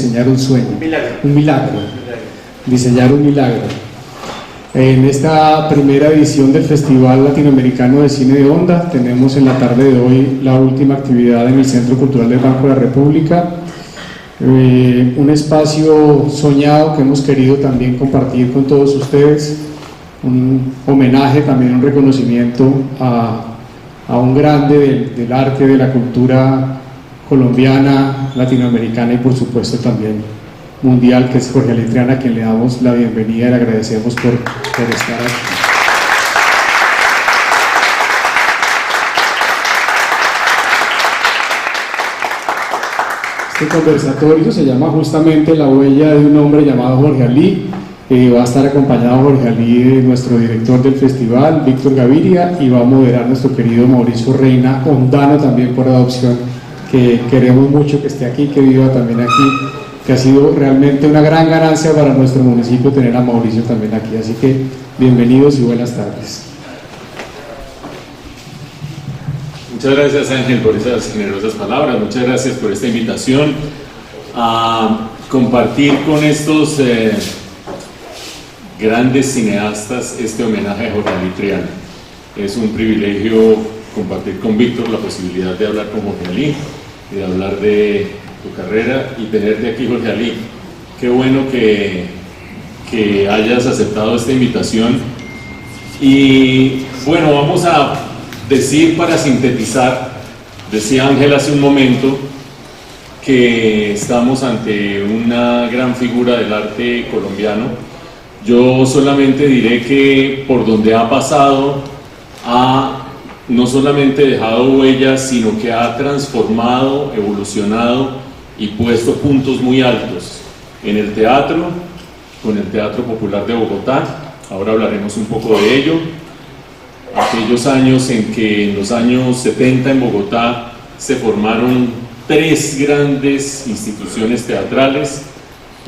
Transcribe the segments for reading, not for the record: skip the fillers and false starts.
diseñar un sueño, un milagro, diseñar un milagro. En esta primera edición del Festival Latinoamericano de Cine de Onda tenemos en la tarde de hoy la última actividad en el Centro Cultural del Banco de la República, un espacio soñado que hemos querido también compartir con todos ustedes, un homenaje, también un reconocimiento a un grande del arte, de la cultura colombiana, latinoamericana y por supuesto también mundial, que es Jorge Ali Triana, a quien le damos la bienvenida y le agradecemos por estar aquí. Este conversatorio se llama justamente La huella de un hombre llamado Jorge Ali. Va a estar acompañado Jorge Ali, nuestro director del festival, Víctor Gaviria, y va a moderar nuestro querido Mauricio Reina, ondano también por adopción, que queremos mucho que esté aquí, que viva también aquí, que ha sido realmente una gran ganancia para nuestro municipio tener a Mauricio también aquí. Así que bienvenidos y buenas tardes. Muchas gracias, Ángel, por esas generosas palabras. Muchas gracias por esta invitación a compartir con estos grandes cineastas este homenaje a Jorge Ali Triana. Es un privilegio compartir con Víctor la posibilidad de hablar con Jorge Ali, de hablar de tu carrera y tenerte aquí, Jorge Ali. Qué bueno que hayas aceptado esta invitación. Y bueno, vamos a decir, para sintetizar, decía Ángel hace un momento que estamos ante una gran figura del arte colombiano. Yo solamente diré que por donde ha pasado ha no solamente dejado huellas, sino que ha transformado, evolucionado y puesto puntos muy altos en el teatro, con el Teatro Popular de Bogotá. Ahora hablaremos un poco de ello. Aquellos años en que en los años 70 en Bogotá se formaron tres grandes instituciones teatrales: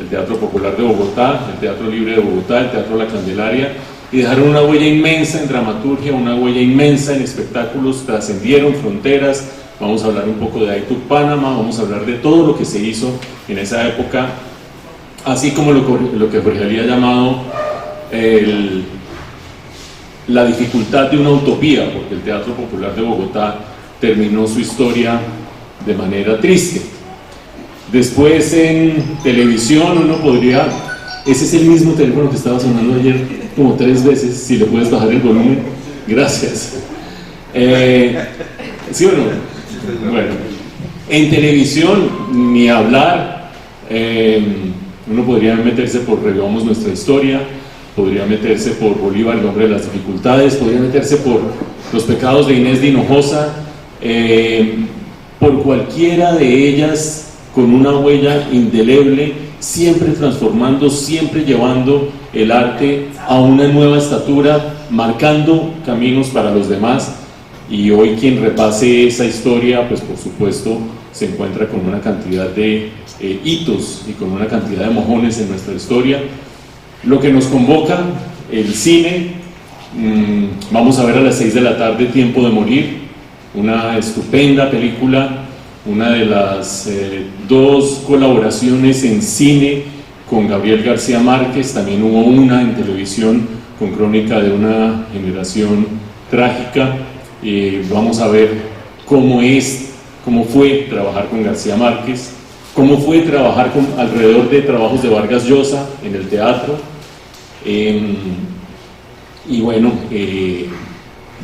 el Teatro Popular de Bogotá, el Teatro Libre de Bogotá, el Teatro La Candelaria, y dejaron una huella inmensa en dramaturgia, una huella inmensa en espectáculos, trascendieron fronteras. Vamos a hablar un poco de Aitu Panamá, vamos a hablar de todo lo que se hizo en esa época, así como lo que Jorge Ali ha llamado la dificultad de una utopía, porque el Teatro Popular de Bogotá terminó su historia de manera triste. Después en televisión uno podría... Ese es el mismo teléfono que estaba sonando ayer como 3 veces, si le puedes bajar el volumen, gracias. ¿Sí o no? Bueno, en televisión ni hablar. Uno podría meterse por Revivamos Nuestra Historia, podría meterse por Bolívar, el hombre de las dificultades, podría meterse por Los pecados de Inés de Hinojosa, por cualquiera de ellas, con una huella indeleble, siempre transformando, siempre llevando el arte a una nueva estatura, marcando caminos para los demás. Y hoy quien repase esa historia, pues por supuesto se encuentra con una cantidad de hitos y con una cantidad de mojones en nuestra historia. Lo que nos convoca, el cine. Vamos a ver a las 6 de la tarde Tiempo de Morir, una estupenda película, una de las 2 colaboraciones en cine con Gabriel García Márquez. También hubo una en televisión con Crónica de una generación trágica. Vamos a ver cómo fue trabajar con García Márquez, cómo fue trabajar alrededor de trabajos de Vargas Llosa en el teatro. Y bueno,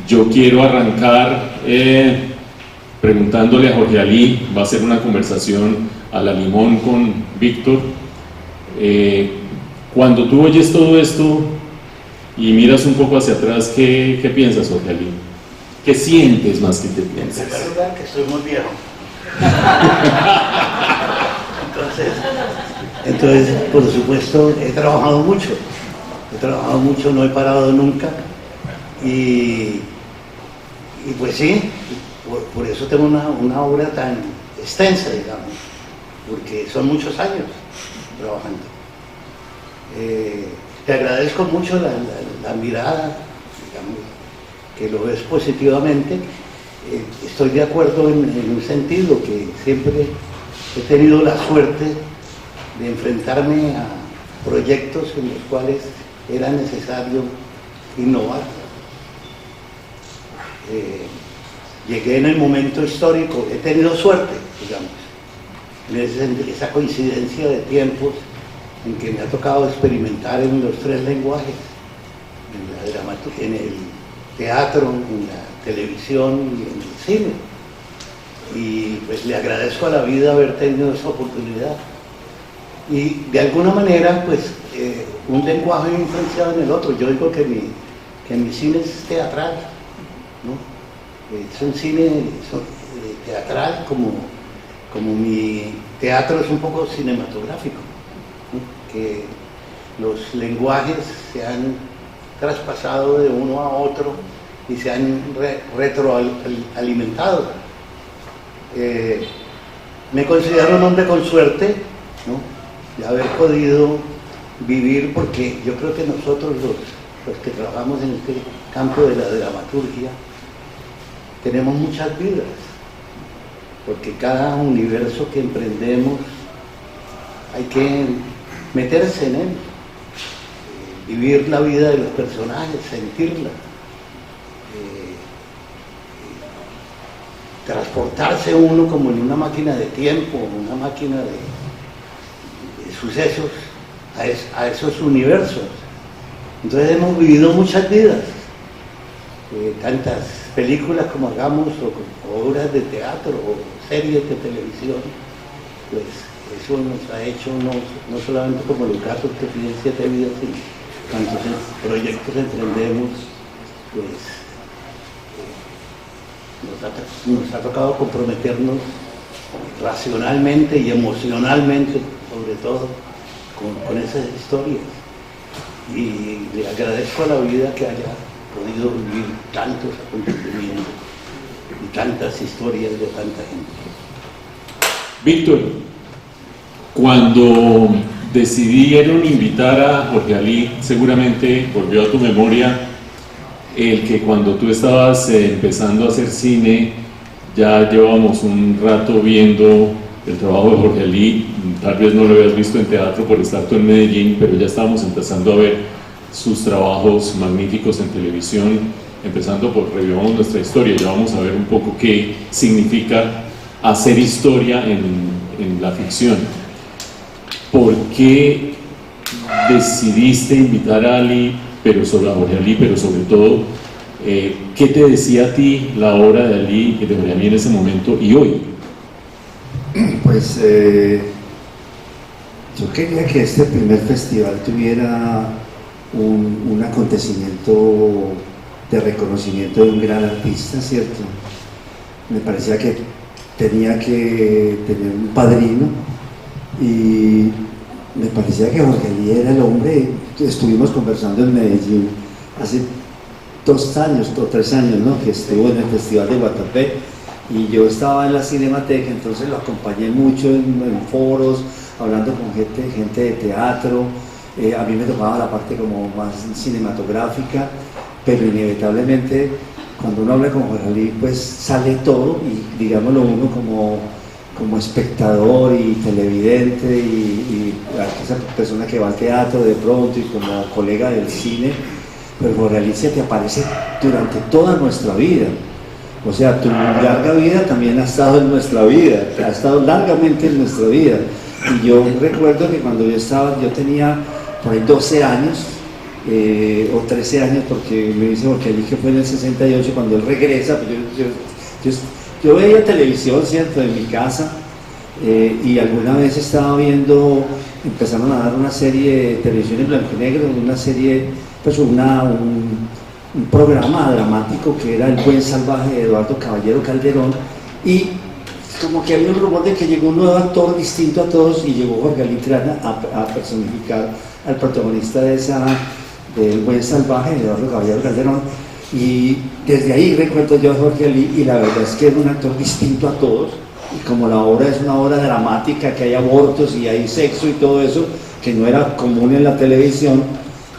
yo quiero arrancar preguntándole a Jorge Ali. Va a ser una conversación a la limón con Víctor. Cuando tú oyes todo esto y miras un poco hacia atrás, ¿qué piensas, Jorge Ali? ¿Qué sientes más que te piensas? En primer lugar, que estoy muy viejo. Entonces, por supuesto, he trabajado mucho, no he parado nunca. Y pues sí, por eso tengo una obra tan extensa, digamos, porque son muchos años trabajando. Te agradezco mucho la mirada, digamos, que lo ves positivamente. Estoy de acuerdo en un sentido, que siempre he tenido la suerte de enfrentarme a proyectos en los cuales era necesario innovar. Llegué en el momento histórico, he tenido suerte, digamos, en esa coincidencia de tiempos en que me ha tocado experimentar en los tres lenguajes, en el teatro, en la televisión y en el cine. Y pues le agradezco a la vida haber tenido esa oportunidad. Y de alguna manera, pues, un lenguaje influenciado en el otro. Yo digo que mi cine es teatral, ¿no? Es un cine teatral como mi teatro es un poco cinematográfico, ¿no? Que los lenguajes se han traspasado de uno a otro y se han retroalimentado. Me considero un hombre con suerte, ¿no?, de haber podido vivir, porque yo creo que nosotros los que trabajamos en este campo de la dramaturgia tenemos muchas vidas, porque cada universo que emprendemos hay que meterse en él, vivir la vida de los personajes, sentirla, transportarse uno como en una máquina de tiempo, una máquina de sucesos a esos universos. Entonces hemos vivido muchas vidas, tantas películas como hagamos, o obras de teatro, o series de televisión, pues eso nos ha hecho no solamente como los gatos que piden 7 vidas, sino cuantos proyectos emprendemos, pues nos ha tocado comprometernos racionalmente y emocionalmente, sobre todo, con esas historias. Y le agradezco a la vida que haya podido vivir tantos acontecimientos y tantas historias de tanta gente. Víctor, cuando decidieron invitar a Jorge Ali, seguramente volvió a tu memoria el que cuando tú estabas empezando a hacer cine, ya llevábamos un rato viendo el trabajo de Jorge Ali. Tal vez no lo habías visto en teatro por estar tú en Medellín, pero ya estábamos empezando a ver sus trabajos magníficos en televisión, empezando por Revivamos Nuestra Historia. Ya vamos a ver un poco qué significa hacer historia en la ficción. ¿Por qué decidiste invitar a Ali, a Jorge Ali, pero sobre todo, qué te decía a ti la obra de Ali y de Jorge Ali en ese momento y hoy? Pues yo quería que este primer festival tuviera un acontecimiento de reconocimiento de un gran artista, ¿cierto? Me parecía que tenía que tener un padrino y me parecía que Jorge Ali era el hombre. Estuvimos conversando en Medellín hace 2 años o 3 años, ¿no?, que estuvo en el Festival de Guatapé, y yo estaba en la Cinemateca, entonces lo acompañé mucho en foros, hablando con gente de teatro. A mí me tocaba la parte como más cinematográfica, pero inevitablemente cuando uno habla con Jorge Ali, pues sale todo, y digámoslo uno como espectador y televidente y esa persona que va al teatro de pronto y como colega del cine, pero Jorge Ali se te aparece durante toda nuestra vida. O sea, tu larga vida también ha estado en nuestra vida, ha estado largamente en nuestra vida. Y yo recuerdo que cuando yo tenía por ahí 12 años, o 13 años, porque me dice Jorge Ali que fue en el 68 cuando él regresa. Yo veía televisión, ¿cierto?, en mi casa, y alguna vez estaba viendo, empezaron a dar una serie de televisión en blanco y negro, una serie, pues un programa dramático que era El Buen Salvaje de Eduardo Caballero Calderón, y como que había un rumor de que llegó un nuevo actor distinto a todos, y llegó Jorge Ali Triana a personificar al protagonista de El Buen Salvaje de Eduardo Caballero Calderón. Y desde ahí recuerdo yo a Jorge Ali, y la verdad es que era un actor distinto a todos, y como la obra es una obra dramática, que hay abortos y hay sexo y todo eso, que no era común en la televisión,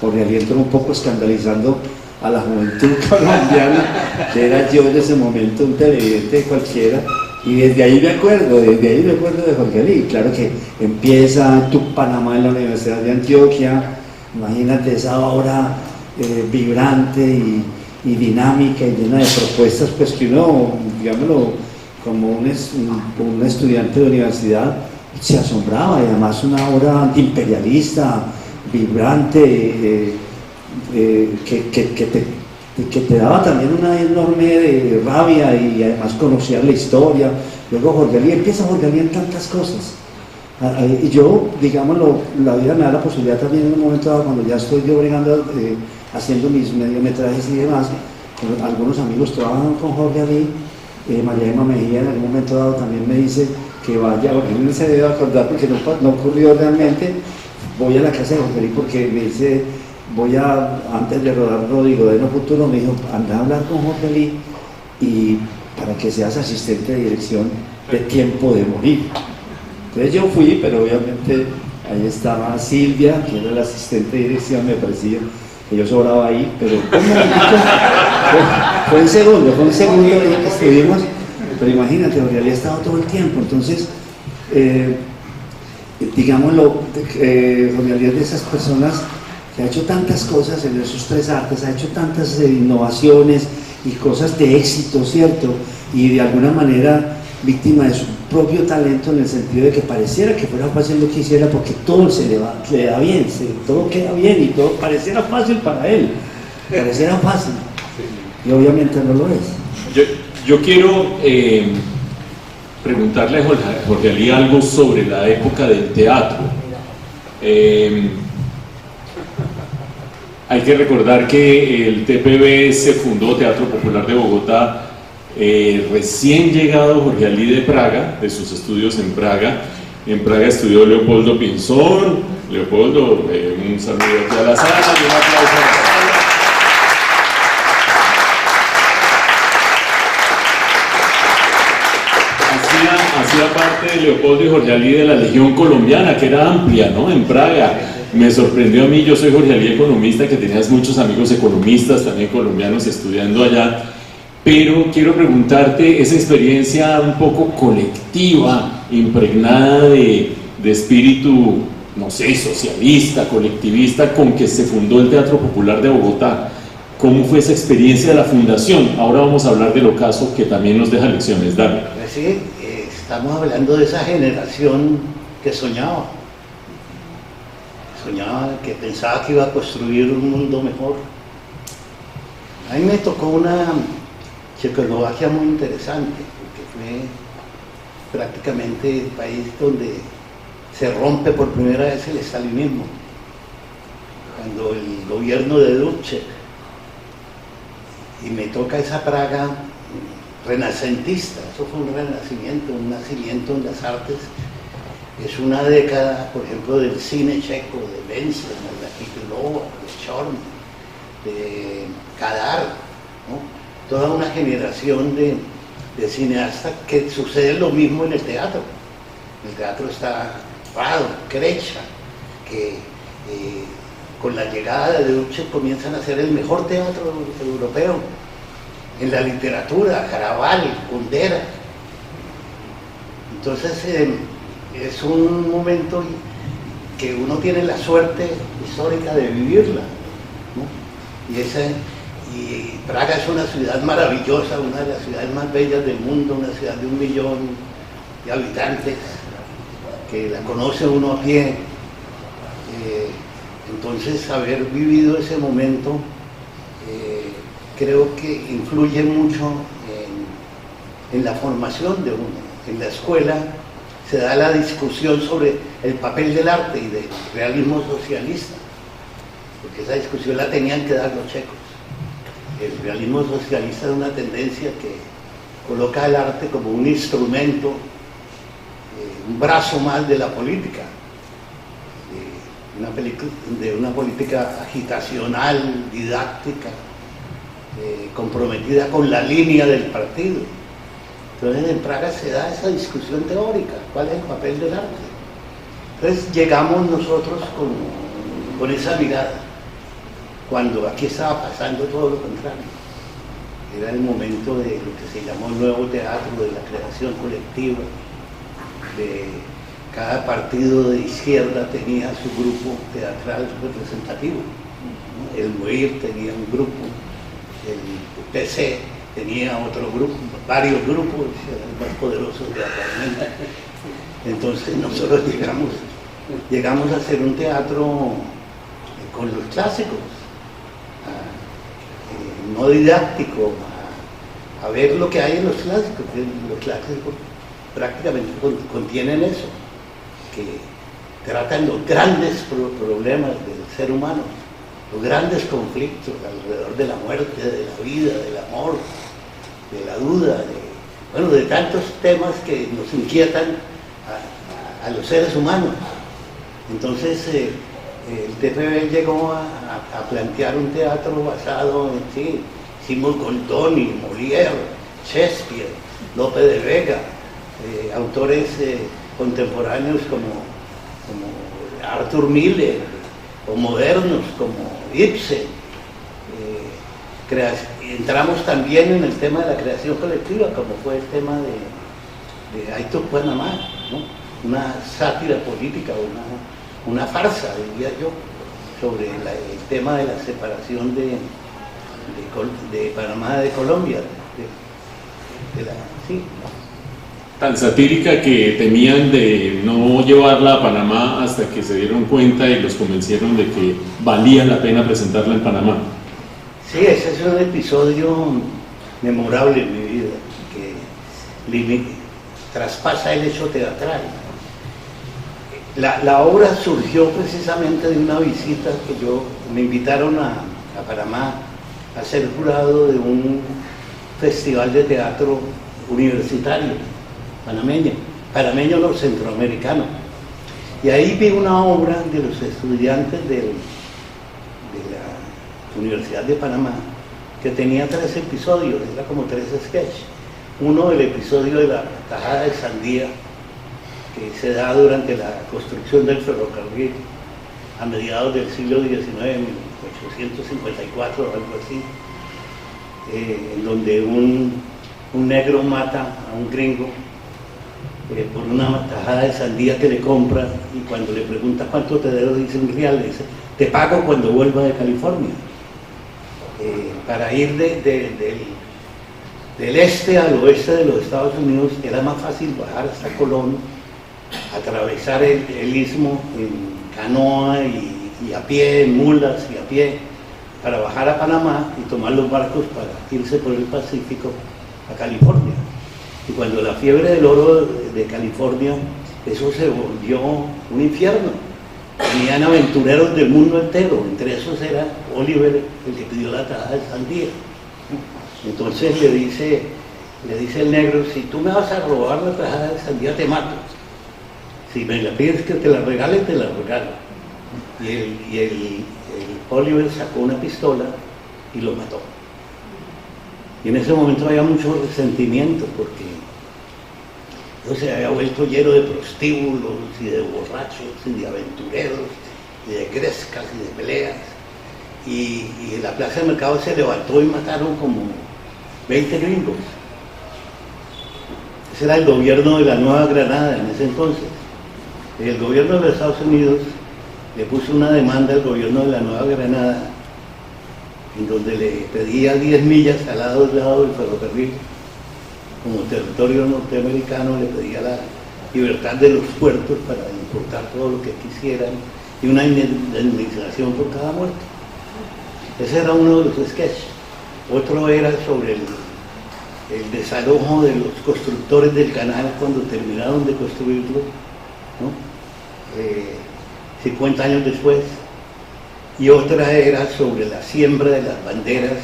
Jorge Ali entró un poco escandalizando a la juventud colombiana, que era yo en ese momento un televidente cualquiera, Y desde ahí me acuerdo de Jorge Ali. Claro que empieza en Panamá, en la Universidad de Antioquia. Imagínate esa obra vibrante y dinámica y llena de propuestas, pues que uno, digámoslo, como un estudiante de universidad, se asombraba. Y además una obra antiimperialista, vibrante, que te daba también una enorme rabia, y además conocía la historia. Luego Jorge Ali en tantas cosas. Y yo, digámoslo, la vida me da la posibilidad también en un momento dado, cuando ya estoy yo bregando, haciendo mis mediometrajes y demás, algunos amigos trabajan con Jorge Ali. María Emma Mejía en algún momento dado también me dice que vaya, porque no se debe acordar porque no ocurrió realmente. Voy a la casa de Jorge Ali porque me dice, antes de rodar Rodrigo de No Futuro, me dijo, anda a hablar con Jorge Ali y para que seas asistente de dirección de Tiempo de Morir. Entonces yo fui, pero obviamente ahí estaba Silvia, que era la asistente de dirección. Me parecía que yo sobraba ahí, pero fue un segundo que estuvimos, pero imagínate, Jorge Ali ha estado todo el tiempo. Entonces, digámoslo, Jorge Ali es de esas personas que ha hecho tantas cosas en esos tres artes, ha hecho tantas innovaciones y cosas de éxito, ¿cierto? Y de alguna manera víctima de su propio talento, en el sentido de que pareciera que fuera fácil lo que hiciera, porque todo le da bien, todo queda bien y todo pareciera fácil para él, pareciera fácil, y obviamente no lo es. Yo quiero preguntarle a Jorge Ali algo sobre la época del teatro. Hay que recordar que el TPB se fundó, Teatro Popular de Bogotá, recién llegado Jorge Ali de Praga, de sus estudios en Praga. En Praga estudió Leopoldo Pinzón. Leopoldo, un saludo aquí a la sala y un aplauso a la sala. Hacía parte de Leopoldo y Jorge Ali de la Legión Colombiana, que era amplia, ¿no? En Praga. Me sorprendió a mí, yo soy Jorge Ali economista, que tenías muchos amigos economistas también colombianos estudiando allá. Pero quiero preguntarte, esa experiencia un poco colectiva, impregnada de espíritu, no sé, socialista, colectivista, con que se fundó el Teatro Popular de Bogotá. ¿Cómo fue esa experiencia de la fundación? Ahora vamos a hablar del ocaso, que también nos deja lecciones. Dale. Pues sí, estamos hablando de esa generación que soñaba, que pensaba que iba a construir un mundo mejor. A mí me tocó una Checoslovaquia muy interesante, porque fue prácticamente el país donde se rompe por primera vez el estalinismo, cuando el gobierno de Dubček, y me toca esa Praga renacentista. Eso fue un renacimiento, un nacimiento en las artes. Es una década, por ejemplo, del cine checo, de Wenzel, de Kitilova, de Chorn, de Kadar, ¿no? Toda una generación de cineastas, que sucede lo mismo en el teatro. En el teatro está Prado, Krecha, que con la llegada de Dubček comienzan a ser el mejor teatro europeo. En la literatura, Caraval, Kundera. Entonces es un momento que uno tiene la suerte histórica de vivirla, ¿no? Y Praga es una ciudad maravillosa, una de las ciudades más bellas del mundo, una ciudad de 1 millón de habitantes, que la conoce uno a pie. Entonces, haber vivido ese momento creo que influye mucho en la formación de uno. En la escuela se da la discusión sobre el papel del arte y del realismo socialista, porque esa discusión la tenían que dar los checos. El realismo socialista es una tendencia que coloca el arte como un instrumento, un brazo más de la política, de una política agitacional, didáctica, comprometida con la línea del partido. Entonces en Praga se da esa discusión teórica, ¿cuál es el papel del arte? Entonces llegamos nosotros con esa mirada, cuando aquí estaba pasando todo lo contrario. era el momento de lo que se llamó el nuevo teatro, de la creación colectiva, de cada partido de izquierda tenía su grupo teatral representativo, ¿no? El MUIR tenía un grupo, el PC tenía otro grupo, varios grupos, el más poderoso teatralmente. Entonces nosotros llegamos a hacer un teatro con los clásicos, no didáctico, a ver lo que hay en los clásicos. Los clásicos prácticamente contienen eso, que tratan los grandes problemas del ser humano, los grandes conflictos alrededor de la muerte, de la vida, del amor, de la duda, de tantos temas que nos inquietan a los seres humanos. Entonces el TPB llegó a plantear un teatro basado en sí. Hicimos Goldoni, Molière, Shakespeare, Lope de Vega, autores contemporáneos como Arthur Miller, o modernos como Ibsen. Entramos también en el tema de la creación colectiva, como fue el tema de Aitor Panamá, ¿no? Una sátira política, una farsa, diría yo, sobre el tema de la separación de Panamá de Colombia. Sí. Tan satírica que temían de no llevarla a Panamá hasta que se dieron cuenta y los convencieron de que valía la pena presentarla en Panamá. Sí, ese es un episodio memorable en mi vida, que traspasa el hecho teatral. La obra surgió precisamente de una visita que me invitaron a Panamá a ser jurado de un festival de teatro universitario, panameño no, centroamericano. Y ahí vi una obra de los estudiantes de la Universidad de Panamá que tenía 3 episodios, era como 3 sketches. Uno, el episodio de la tajada de sandía, que se da durante la construcción del ferrocarril a mediados del siglo XIX, 1854 o algo así, en donde un negro mata a un gringo por una tajada de sandía que le compra, y cuando le pregunta cuánto te debo, dice un real, le dice, te pago cuando vuelva de California. Para ir del este al oeste de los Estados Unidos era más fácil bajar hasta Colón, atravesar el istmo en canoa y a pie, en mulas y a pie, para bajar a Panamá y tomar los barcos para irse por el Pacífico a California. Y cuando la fiebre del oro de California, eso se volvió un infierno. Tenían aventureros del mundo entero, entre esos era Oliver, el que pidió la tajada de sandía. Entonces le dice el negro, si tú me vas a robar la tajada de sandía, te mato. Si me la pides que te la regale, te la regalo. Y el Oliver sacó una pistola y lo mató. Y en ese momento había mucho resentimiento porque se había vuelto lleno de prostíbulos y de borrachos y de aventureros y de grescas y de peleas. Y en la plaza de mercado se levantó y mataron como 20 gringos. Ese era el gobierno de la Nueva Granada en ese entonces. El gobierno de los Estados Unidos le puso una demanda al gobierno de la Nueva Granada, en donde le pedía 10 millas al lado del ferrocarril, como territorio norteamericano, le pedía la libertad de los puertos para importar todo lo que quisieran y una indemnización por cada muerto. Ese era uno de los sketches. Otro era sobre el desalojo de los constructores del canal cuando terminaron de construirlo, ¿no? 50 años después. Y otra era sobre la siembra de las banderas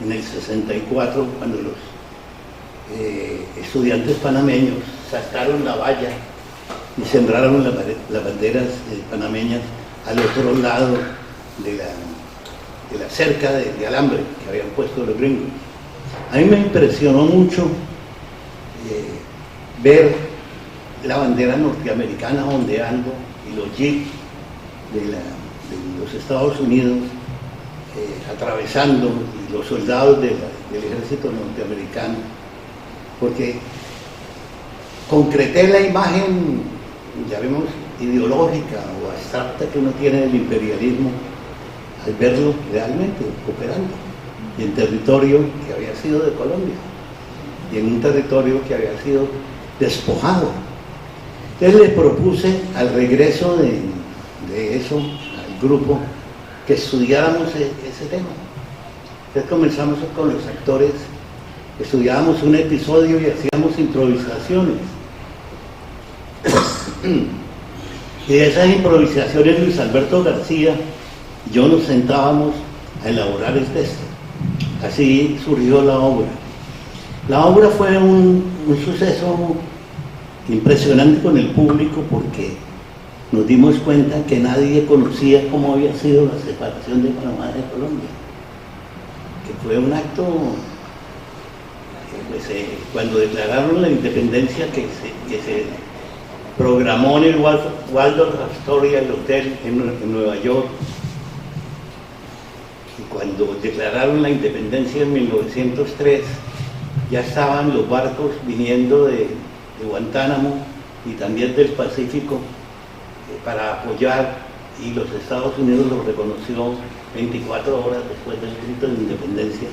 en el 64, cuando los estudiantes panameños saltaron la valla y sembraron las banderas panameñas al otro lado de la cerca de alambre que habían puesto los gringos. A mí me impresionó mucho ver la bandera norteamericana ondeando y los jeeps de los Estados Unidos atravesando, y los soldados del ejército norteamericano, porque concreté la imagen, ya vemos, ideológica o abstracta que uno tiene del imperialismo al verlo realmente operando y en territorio que había sido de Colombia y en un territorio que había sido despojado. Entonces le propuse al regreso de eso al grupo que estudiáramos ese tema. Entonces comenzamos con los actores, estudiábamos un episodio y hacíamos improvisaciones. Y de esas improvisaciones Luis Alberto García y yo nos sentábamos a elaborar el texto. Así surgió la obra. La obra fue un suceso impresionante con el público porque nos dimos cuenta que nadie conocía cómo había sido la separación de Panamá de Colombia, que fue un acto, cuando declararon la independencia que se programó en el Waldorf Astoria, el hotel en Nueva York, y cuando declararon la independencia en 1903, ya estaban los barcos viniendo de Guantánamo y también del Pacífico para apoyar, y los Estados Unidos lo reconoció 24 horas después del grito de independencia,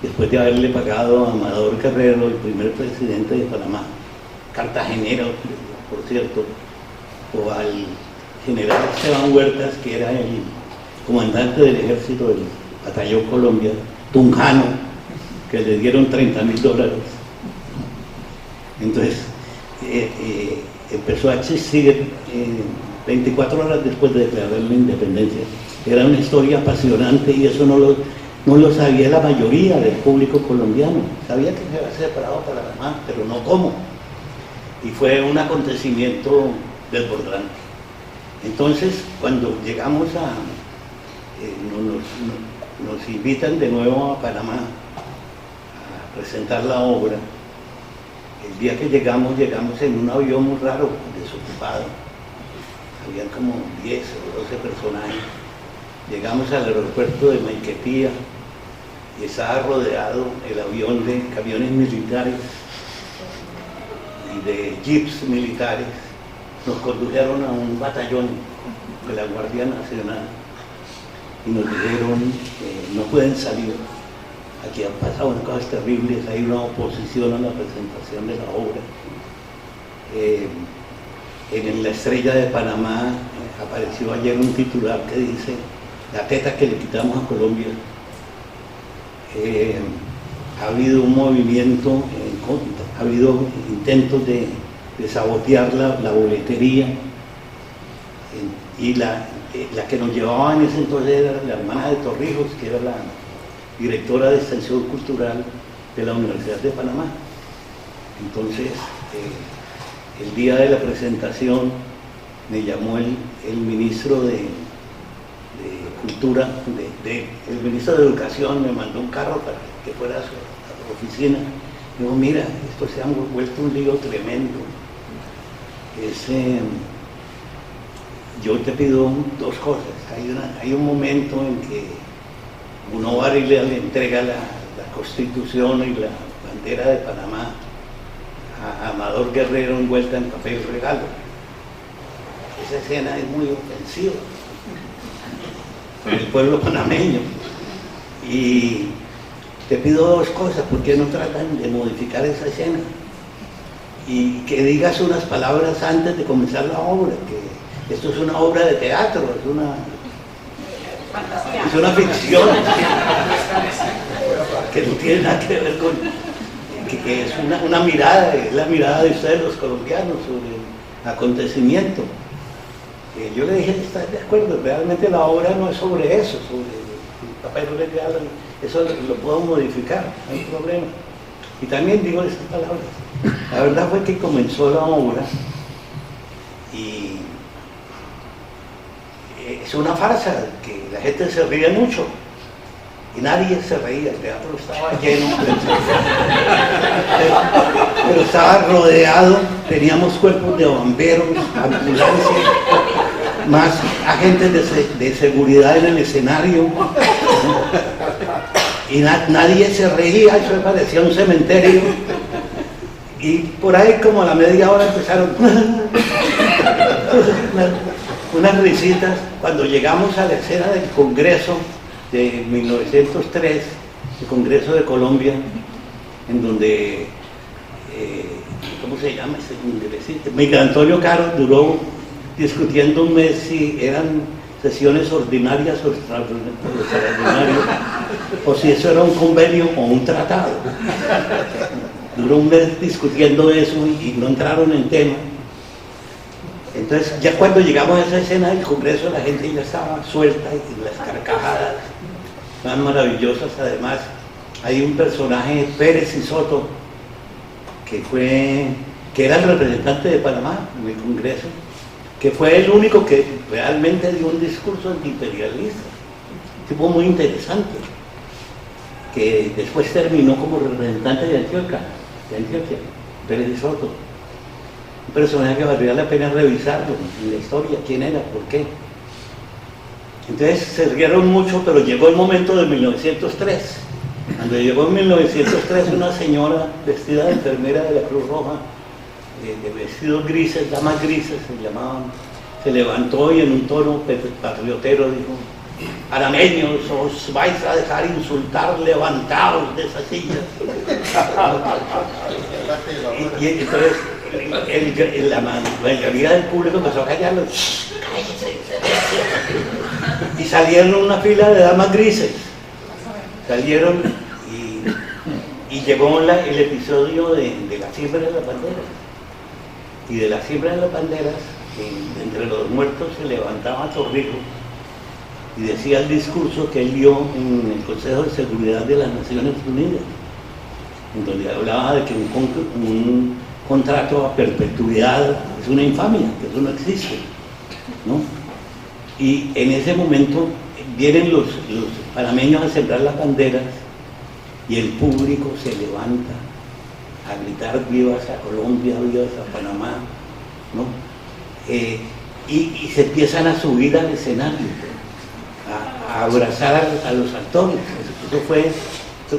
después de haberle pagado a Amador Guerrero, el primer presidente de Panamá, cartagenero, por cierto, o al general Esteban Huertas, que era el comandante del ejército del batallón Colombia, tunjano, que le dieron $30.000. Entonces, empezó a existir 24 horas después de declarar la independencia. Era una historia apasionante y eso no lo sabía la mayoría del público colombiano. Sabía que se había separado Panamá, pero no cómo. Y fue un acontecimiento desbordante. Entonces, cuando llegamos nos invitan de nuevo a Panamá a presentar la obra. El día que llegamos en un avión muy raro, desocupado. Habían como 10 o 12 personajes. Llegamos al aeropuerto de Maiquetía y estaba rodeado el avión de camiones militares y de jeeps militares. Nos condujeron a un batallón de la Guardia Nacional y nos dijeron no pueden salir, aquí han pasado unas cosas terribles, hay una oposición a la presentación de la obra. En la Estrella de Panamá apareció ayer un titular que dice la teta que le quitamos a Colombia. Ha habido un movimiento en contra, ha habido intentos de sabotear la boletería, y la que nos llevaba en ese entonces era la hermana de Torrijos, que era la directora de Extensión Cultural de la Universidad de Panamá. Entonces, el día de la presentación me llamó el ministro de Cultura, el ministro de Educación me mandó un carro para que fuera a su oficina. Digo, mira, esto se ha vuelto un lío tremendo. Yo te pido dos cosas. Hay un momento en que uno va y le entrega la Constitución y la bandera de Panamá a Amador Guerrero envuelta en papel regalo. Esa escena es muy ofensiva para el pueblo panameño. Y te pido dos cosas, ¿por qué no tratan de modificar esa escena? Y que digas unas palabras antes de comenzar la obra, que esto es una obra de teatro, es una ficción, que no tiene nada que ver con, que es una mirada, es la mirada de ustedes los colombianos sobre el acontecimiento. Yo le dije, ¿estás de acuerdo? Realmente la obra no es sobre eso, sobre el papel legal, eso lo puedo modificar, no hay problema. Y también digo esas palabras. La verdad fue que comenzó la obra y es una farsa, que la gente se ríe mucho y nadie se reía, el teatro estaba lleno, pero estaba rodeado, teníamos cuerpos de bomberos, ambulancias, más agentes de seguridad en el escenario, y nadie se reía, eso me parecía un cementerio, y por ahí como a la media hora empezaron unas risitas. Cuando llegamos a la escena del Congreso de 1903, el Congreso de Colombia, en donde, ¿cómo se llama ese congresista? Miguel Antonio Caro duró discutiendo un mes si eran sesiones ordinarias o extraordinarias, o si eso era un convenio o un tratado. Duró un mes discutiendo eso y no entraron en tema. Entonces, ya cuando llegamos a esa escena del Congreso, la gente ya estaba suelta y las carcajadas estaban maravillosas. Además, hay un personaje, Pérez y Soto, que era el representante de Panamá en el Congreso, que fue el único que realmente dio un discurso antiimperialista, un tipo muy interesante, que después terminó como representante de Antioquia, Pérez y Soto. Un personaje que valdría la pena revisarlo en la historia, quién era, por qué. Entonces se rieron mucho, pero llegó el momento de 1903. Cuando llegó en 1903, una señora vestida de enfermera de la Cruz Roja, de vestidos grises, damas grises se llamaban, se levantó y en un tono patriotero dijo: arameños, os vais a dejar insultar, levantaos de esas sillas. y entonces la mayoría del público empezó a callarlos, y salieron una fila de damas grises, salieron, y llegó el episodio de la siembra de las banderas, y de la siembra de las banderas, entre los muertos se levantaba Torrijos y decía el discurso que él dio en el Consejo de Seguridad de las Naciones Unidas, en donde hablaba de que un contrato a perpetuidad es una infamia, que eso no existe, ¿no? Y en ese momento vienen los panameños a sembrar las banderas y el público se levanta a gritar vivas a Colombia, vivas a Panamá, ¿no? Y se empiezan a subir al escenario, a abrazar a los actores. Eso fue,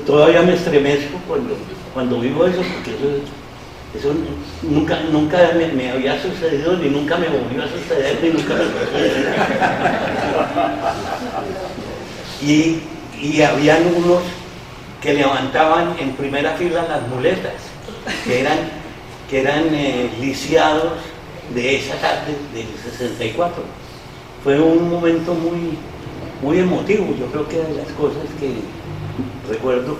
todavía me estremezco cuando vivo eso, porque eso nunca me había sucedido, ni nunca me volvió a suceder, ni nunca me sucedió. Y habían unos que levantaban en primera fila las muletas, que eran lisiados de esa tarde del 64. Fue un momento muy emotivo. Yo creo que de las cosas que recuerdo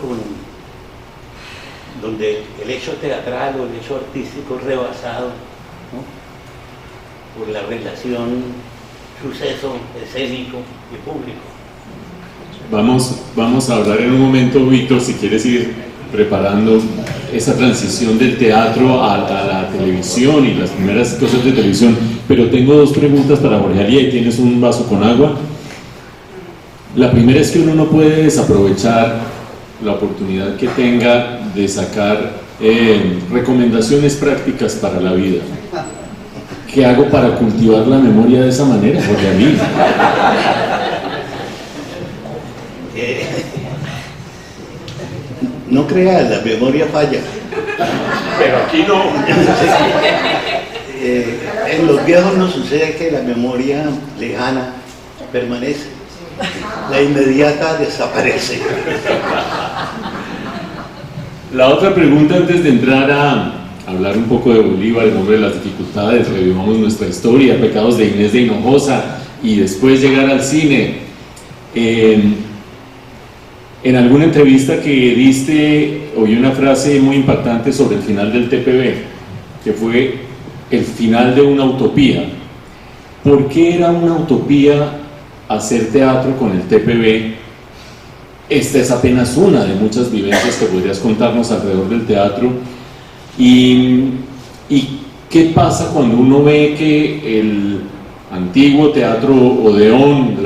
donde el hecho teatral o el hecho artístico es rebasado, ¿no?, por la relación suceso escénico y público. Vamos a hablar en un momento, Víctor, si quieres ir preparando esa transición del teatro a la televisión y las primeras cosas de televisión, pero tengo dos preguntas para Jorge Ali. Ahí tienes un vaso con agua. La primera es que uno no puede desaprovechar la oportunidad que tenga de sacar recomendaciones prácticas para la vida. ¿Qué hago para cultivar la memoria de esa manera, Jorge Ali? No creas, la memoria falla. Pero aquí no. En los viejos nos sucede que la memoria lejana permanece, la inmediata desaparece. La otra pregunta, antes de entrar a hablar un poco de Bolívar, el nombre de las dificultades, revivamos nuestra historia, pecados de Inés de Hinojosa, y después llegar al cine. En alguna entrevista que diste, oí una frase muy impactante sobre el final del TPB, que fue el final de una utopía. ¿Por qué era una utopía hacer teatro con el TPB? Esta es apenas una de muchas vivencias que podrías contarnos alrededor del teatro. ¿Y qué pasa cuando uno ve que el antiguo Teatro Odeón,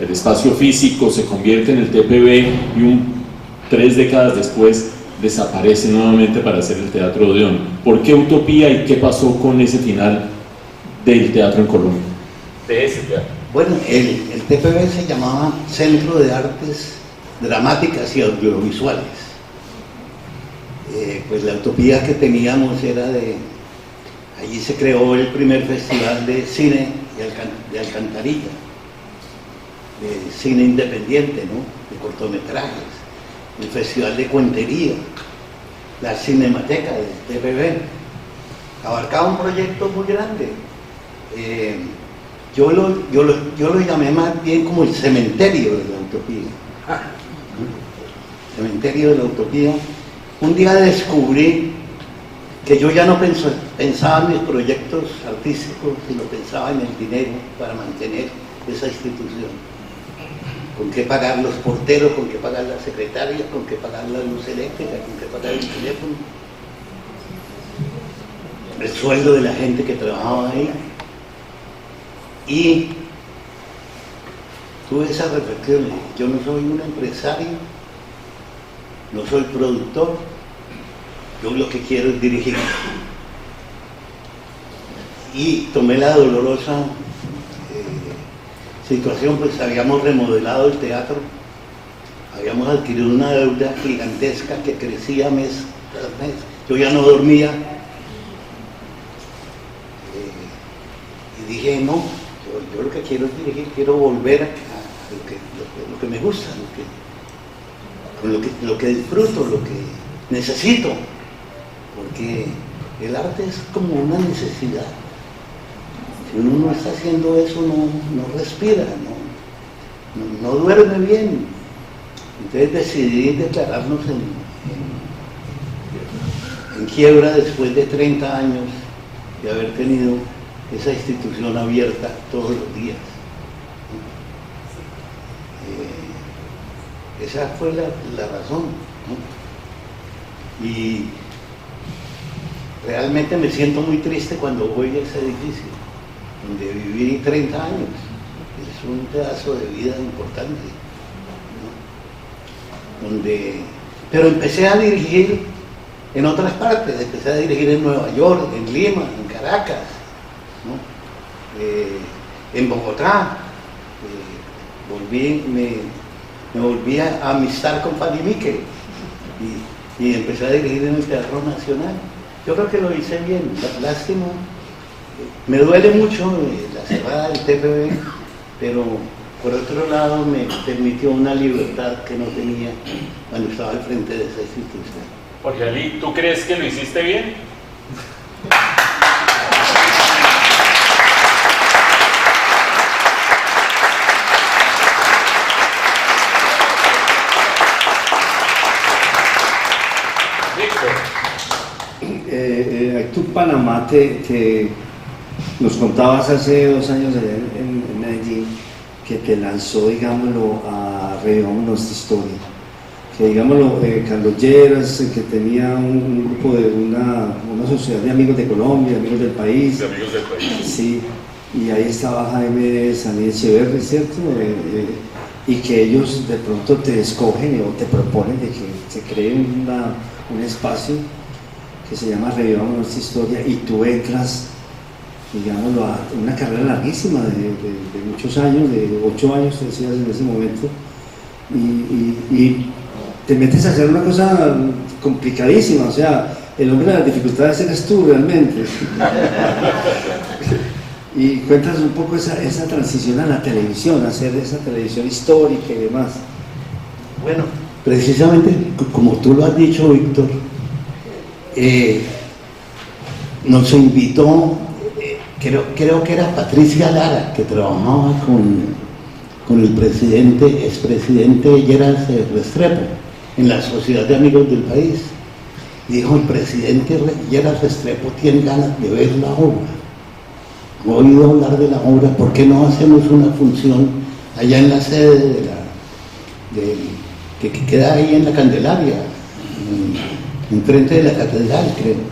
el espacio físico, se convierte en el TPB y 3 décadas después desaparece nuevamente para hacer el Teatro Odeón? ¿Por qué utopía y qué pasó con ese final del teatro en Colombia? de ese teatro? Bueno, el TPB se llamaba Centro de Artes Dramáticas y Audiovisuales. Pues la utopía que teníamos era allí se creó el primer festival de cine de Alcantarilla, de cine independiente, ¿no? De cortometrajes, el festival de cuentería, la cinemateca del TPB. Abarcaba un proyecto muy grande. Yo lo llamé más bien como el cementerio de la utopía. Cementerio de la utopía. Un día descubrí que yo ya no pensaba en mis proyectos artísticos, sino pensaba en el dinero para mantener esa institución. Con qué pagar los porteros, con qué pagar las secretarias, con qué pagar la luz eléctrica, con qué pagar el teléfono, el sueldo de la gente que trabajaba ahí. Y tuve esa reflexión: yo no soy un empresario, no soy productor, yo lo que quiero es dirigir. Y tomé la dolorosa situación, pues habíamos remodelado el teatro, habíamos adquirido una deuda gigantesca que crecía mes tras mes. Yo ya no dormía y dije, no, yo lo que quiero es dirigir, quiero volver a lo que me gusta, lo que disfruto, lo que necesito, porque el arte es como una necesidad. Si uno no está haciendo eso, no respira, no duerme bien. Entonces decidí declararnos en quiebra después de 30 años de haber tenido esa institución abierta todos los días. Esa fue la razón, ¿no? Y realmente me siento muy triste cuando voy a ese edificio, donde viví 30 años. Es un pedazo de vida importante, ¿no? Pero empecé a dirigir en otras partes, empecé a dirigir en Nueva York, en Lima, en Caracas, ¿no? En Bogotá. Me volví a amistar con Fanny Miquel y empecé a dirigir en el Teatro Nacional. Yo creo que lo hice bien. Lástima, me duele mucho la cerrada del TPB, pero por otro lado me permitió una libertad que no tenía cuando estaba al frente de esa institución. Jorge Ali, ¿tú crees que lo hiciste bien? Tú, Panamá, te nos contabas hace 2 años allá en Medellín que te lanzó, digámoslo, a Revivamos Nuestra Historia. Que, digámoslo, Carlos Lleras, que tenía un grupo de una sociedad de amigos de Colombia, amigos del país. De amigos del país. Sí, y ahí estaba Jaime Saní Echeverri, ¿cierto? Y que ellos de pronto te escogen o te proponen de que se cree un espacio que se llama Revivamos Nuestra Historia, y tú entras, digámoslo, a una carrera larguísima de muchos años, de 8 años, te decías en ese momento, y te metes a hacer una cosa complicadísima. O sea, el hombre de las dificultades eres tú realmente. Y cuentas un poco esa transición a la televisión, a hacer esa televisión histórica y demás. Bueno, precisamente como tú lo has dicho, Víctor, nos invitó, creo que era Patricia Lara, que trabajaba con el expresidente Lleras Restrepo en la Sociedad de Amigos del País. Y dijo, el presidente Lleras Restrepo tiene ganas de ver la obra. He oído hablar de la obra, ¿por qué no hacemos una función allá en la sede que queda ahí en la Candelaria, enfrente de la catedral, creo?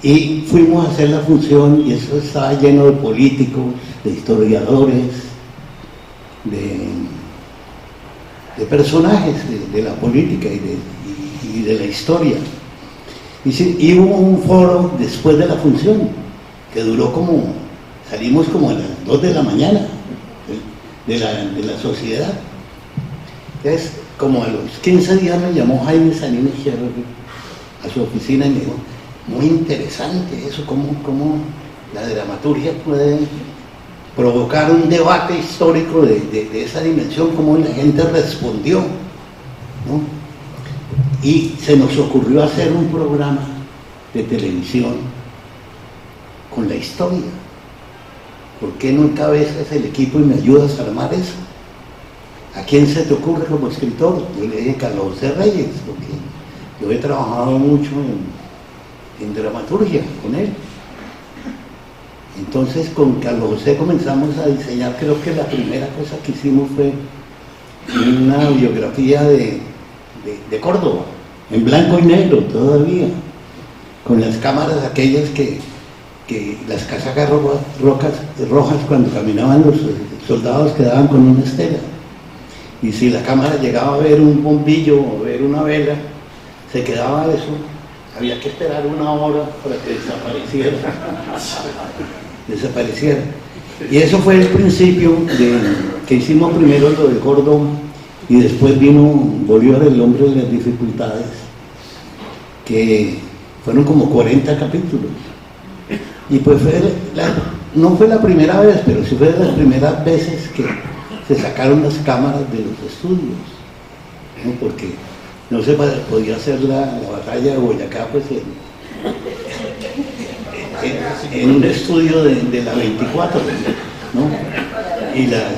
Y fuimos a hacer la función, y eso estaba lleno de políticos, de historiadores, de personajes de la política y de la historia. Y hubo un foro después de la función, que duró como, salimos como a las 2 de la mañana de la sociedad. Entonces, como a los 15 días me llamó Jaime Sanino Izquierdo a su oficina y me dijo, muy interesante eso, cómo la dramaturgia puede provocar un debate histórico de esa dimensión, cómo la gente respondió, ¿no? Y se nos ocurrió hacer un programa de televisión con la historia. ¿Por qué no encabezas el equipo y me ayudas a armar eso? ¿A quién se te ocurre como escritor? Yo le dije Carlos José Reyes, porque yo he trabajado mucho en dramaturgia con él. Entonces con Carlos José comenzamos a diseñar, creo que la primera cosa que hicimos fue una biografía de Córdoba, en blanco y negro todavía, con las cámaras aquellas que las casacas rojas cuando caminaban los soldados quedaban con una estela. Y si la cámara llegaba a ver un bombillo o ver una vela, se quedaba eso, había que esperar 1 hora para que desapareciera. Y eso fue el principio que hicimos primero lo de Córdoba y después vino Bolívar, el hombre de las dificultades, que fueron como 40 capítulos. Y pues no fue la primera vez, pero sí fue de las primeras veces que se sacaron las cámaras de los estudios, ¿no? Porque no se podía hacer la batalla de Boyacá pues en un estudio de la 24, ¿no? Y las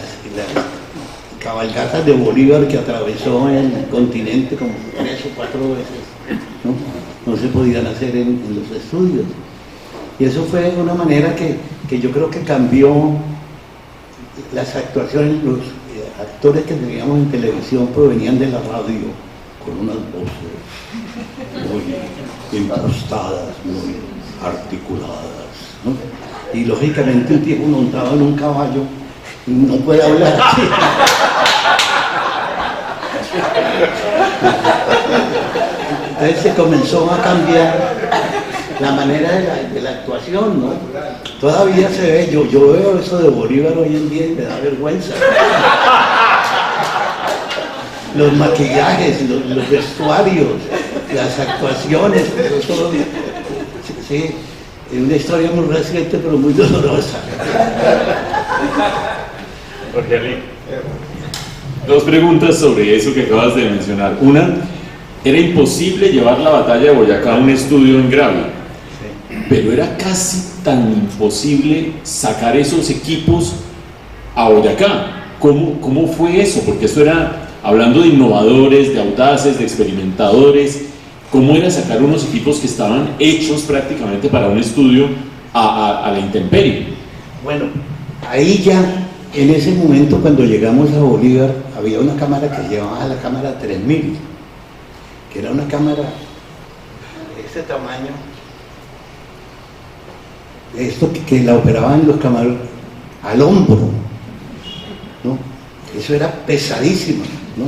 cabalgatas de Bolívar que atravesó el continente como 3 o 4 veces, no se podían hacer en los estudios. Y eso fue una manera que yo creo que cambió las actuaciones. Los actores que teníamos en televisión provenían de la radio con unas voces muy impostadas, muy articuladas, ¿no? Y lógicamente un tipo montado en un caballo no puede hablar así. Entonces se comenzó a cambiar la manera de la actuación, ¿no? Todavía se ve, yo veo eso de Bolívar hoy en día y me da vergüenza. Los maquillajes, los vestuarios, las actuaciones, todo. Sí, es una historia muy reciente pero muy dolorosa. Jorge Ali. 2 preguntas sobre eso que acabas de mencionar. Una, era imposible llevar la batalla de Boyacá a un estudio en Gravia, pero era casi tan imposible sacar esos equipos a Boyacá. ¿Cómo fue eso? Porque eso era, hablando de innovadores, de audaces, de experimentadores, ¿cómo era sacar unos equipos que estaban hechos prácticamente para un estudio a la intemperie? Bueno, ahí ya, en ese momento cuando llegamos a Bolívar, había una cámara que llevaba la cámara 3000, que era una cámara de este tamaño, esto que la operaban los camarones al hombro, ¿no? Eso era pesadísimo, ¿no?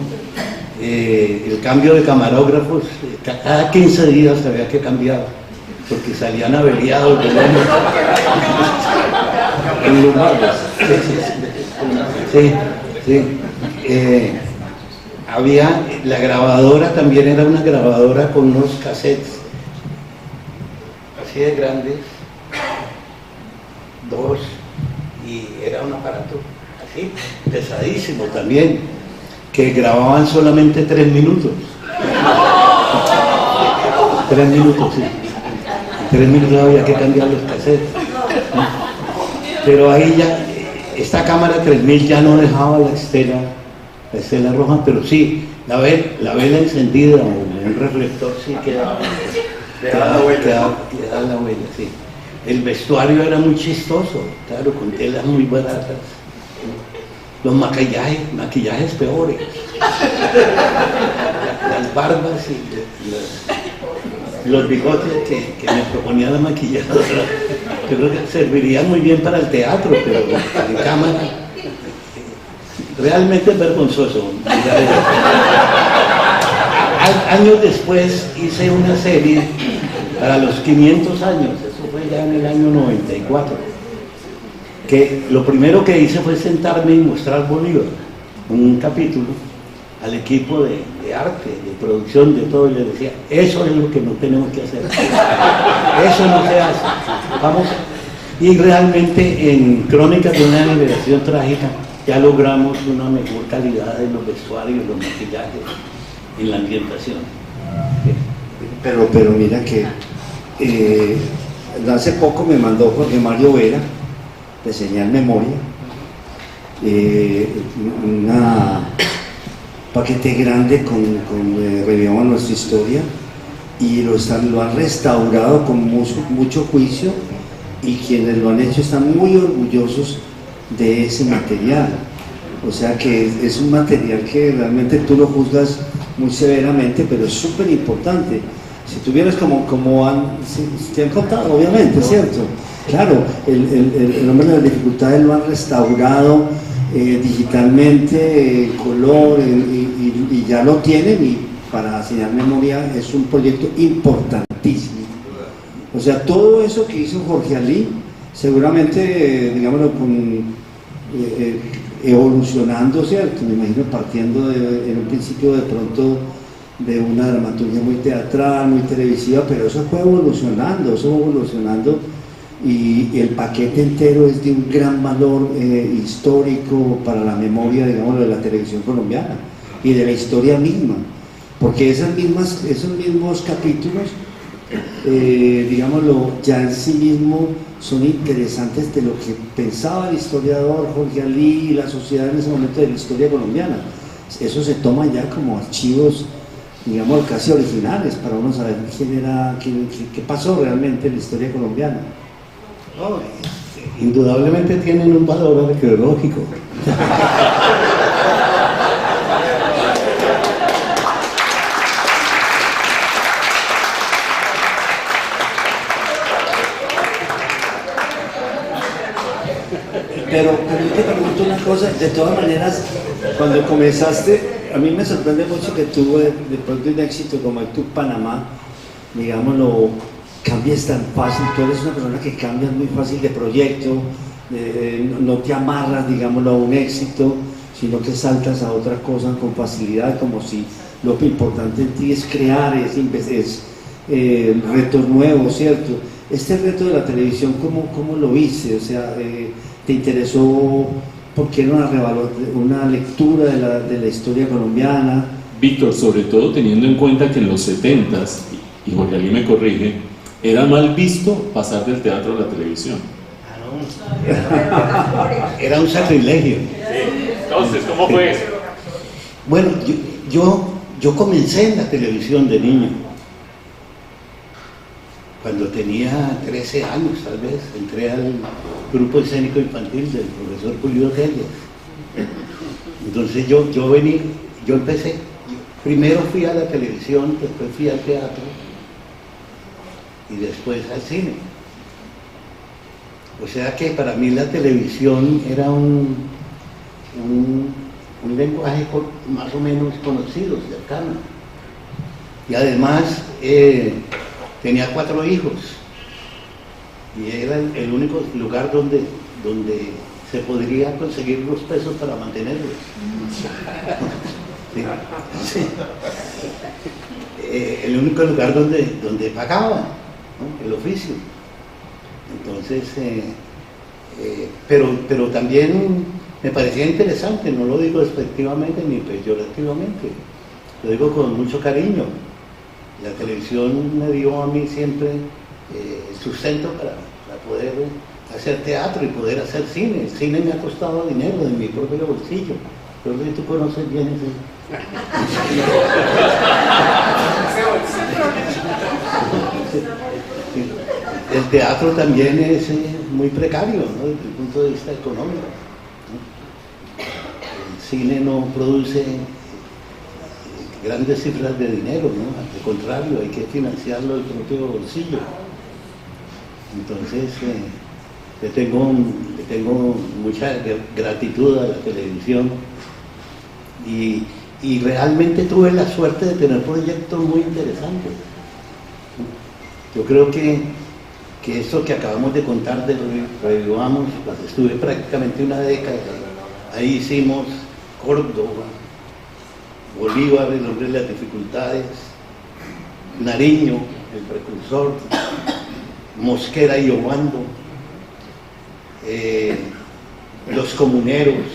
El cambio de camarógrafos, cada 15 días había que cambiar, porque salían averiados del hombro. En los barrios. Sí. Había, la grabadora también era una grabadora con unos cassettes así de grandes, 2, y era un aparato así, pesadísimo también, que grababan solamente 3 minutos. 3 minutos, sí. En 3 minutos había que cambiar los cassettes. Pero ahí ya, esta cámara 3000 ya no dejaba la estela roja, pero sí, la vela encendida o un reflector sí quedaba la huella, sí. El vestuario era muy chistoso, claro, con telas muy baratas. Los maquillajes peores. Las barbas y los bigotes que me proponía la maquilladora, yo creo que servirían muy bien para el teatro, pero en cámara realmente es vergonzoso. Años después hice una serie para los 500 años, eso fue ya en el año 94, que lo primero que hice fue sentarme y mostrar Bolívar, un capítulo, al equipo de arte, de producción, de todo, y les decía, eso es lo que no tenemos que hacer, eso no se hace, vamos. Y realmente en Crónicas de una liberación trágica ya logramos una mejor calidad en los vestuarios, los maquillajes, en la ambientación. Pero mira que hace poco me mandó Jorge Mario Vera, de Señal Memoria, una paquete grande con Reviviendo Nuestra Historia, y lo han restaurado con mucho juicio, y quienes lo han hecho están muy orgullosos de ese material. O sea que es un material que realmente tú lo juzgas muy severamente, pero es súper importante. Si tuvieras como te han contado, obviamente, ¿cierto? Claro, el hombre de las dificultades lo han restaurado digitalmente, color, y ya lo tienen, y para Señal Memoria es un proyecto importantísimo. O sea, todo eso que hizo Jorge Ali, seguramente, digámoslo, evolucionando, ¿cierto? Me imagino partiendo en un principio de pronto de una dramaturgia muy teatral, muy televisiva, pero eso fue evolucionando, y el paquete entero es de un gran valor histórico para la memoria, digamos, de la televisión colombiana y de la historia misma, porque esos mismos capítulos, digámoslo, ya en sí mismo son interesantes de lo que pensaba el historiador Jorge Ali y la sociedad en ese momento de la historia colombiana. Eso se toma ya como archivos, digamos, casi originales, para uno saber qué pasó realmente en la historia colombiana. No, indudablemente tienen un valor arqueológico. Pero yo te pregunto una cosa, de todas maneras, cuando comenzaste, a mí me sorprende mucho que tú, de pronto un éxito como el Tu Panamá, digámoslo, cambies tan fácil. Tú eres una persona que cambias muy fácil de proyecto, no te amarras, digámoslo, a un éxito, sino que saltas a otra cosa con facilidad, como si lo que importante en ti es crear, es retos nuevos, ¿cierto? Este reto de la televisión, ¿cómo lo viste? O sea, ¿te interesó porque era una lectura de la historia colombiana? Víctor, sobre todo teniendo en cuenta que en los 70s, y Jorge Ali me corrige, era mal visto pasar del teatro a la televisión. Era un sacrilegio. Entonces, ¿cómo fue eso? Bueno, yo comencé en la televisión de niño. Cuando tenía 13 años, tal vez, entré al grupo escénico infantil del profesor Julio Telles. Entonces yo empecé, primero fui a la televisión, después fui al teatro y después al cine. O sea que para mí la televisión era un lenguaje más o menos conocido, cercano. Y además tenía 4 hijos y era el único lugar donde se podría conseguir los pesos para mantenerlos. Sí. Sí. El único lugar donde pagaban, ¿no?, el oficio. Entonces, pero también me parecía interesante, no lo digo despectivamente ni peyorativamente, lo digo con mucho cariño. La televisión me dio a mí siempre sustento para poder hacer teatro y poder hacer cine. El cine me ha costado dinero de mi propio bolsillo. Creo que tú conoces bien ese. El teatro también es muy precario, ¿no?, desde el punto de vista económico, ¿no? El cine no produce grandes cifras de dinero, ¿no? Al contrario, hay que financiarlo del propio bolsillo. Entonces, le tengo mucha gratitud a la televisión y realmente tuve la suerte de tener proyectos muy interesantes. Yo creo que que esto que acabamos de contar de Revivamos, pues estuve prácticamente una década. Ahí hicimos Córdoba, Bolívar, el hombre de las dificultades, Nariño, el precursor, Mosquera y Obando, los comuneros,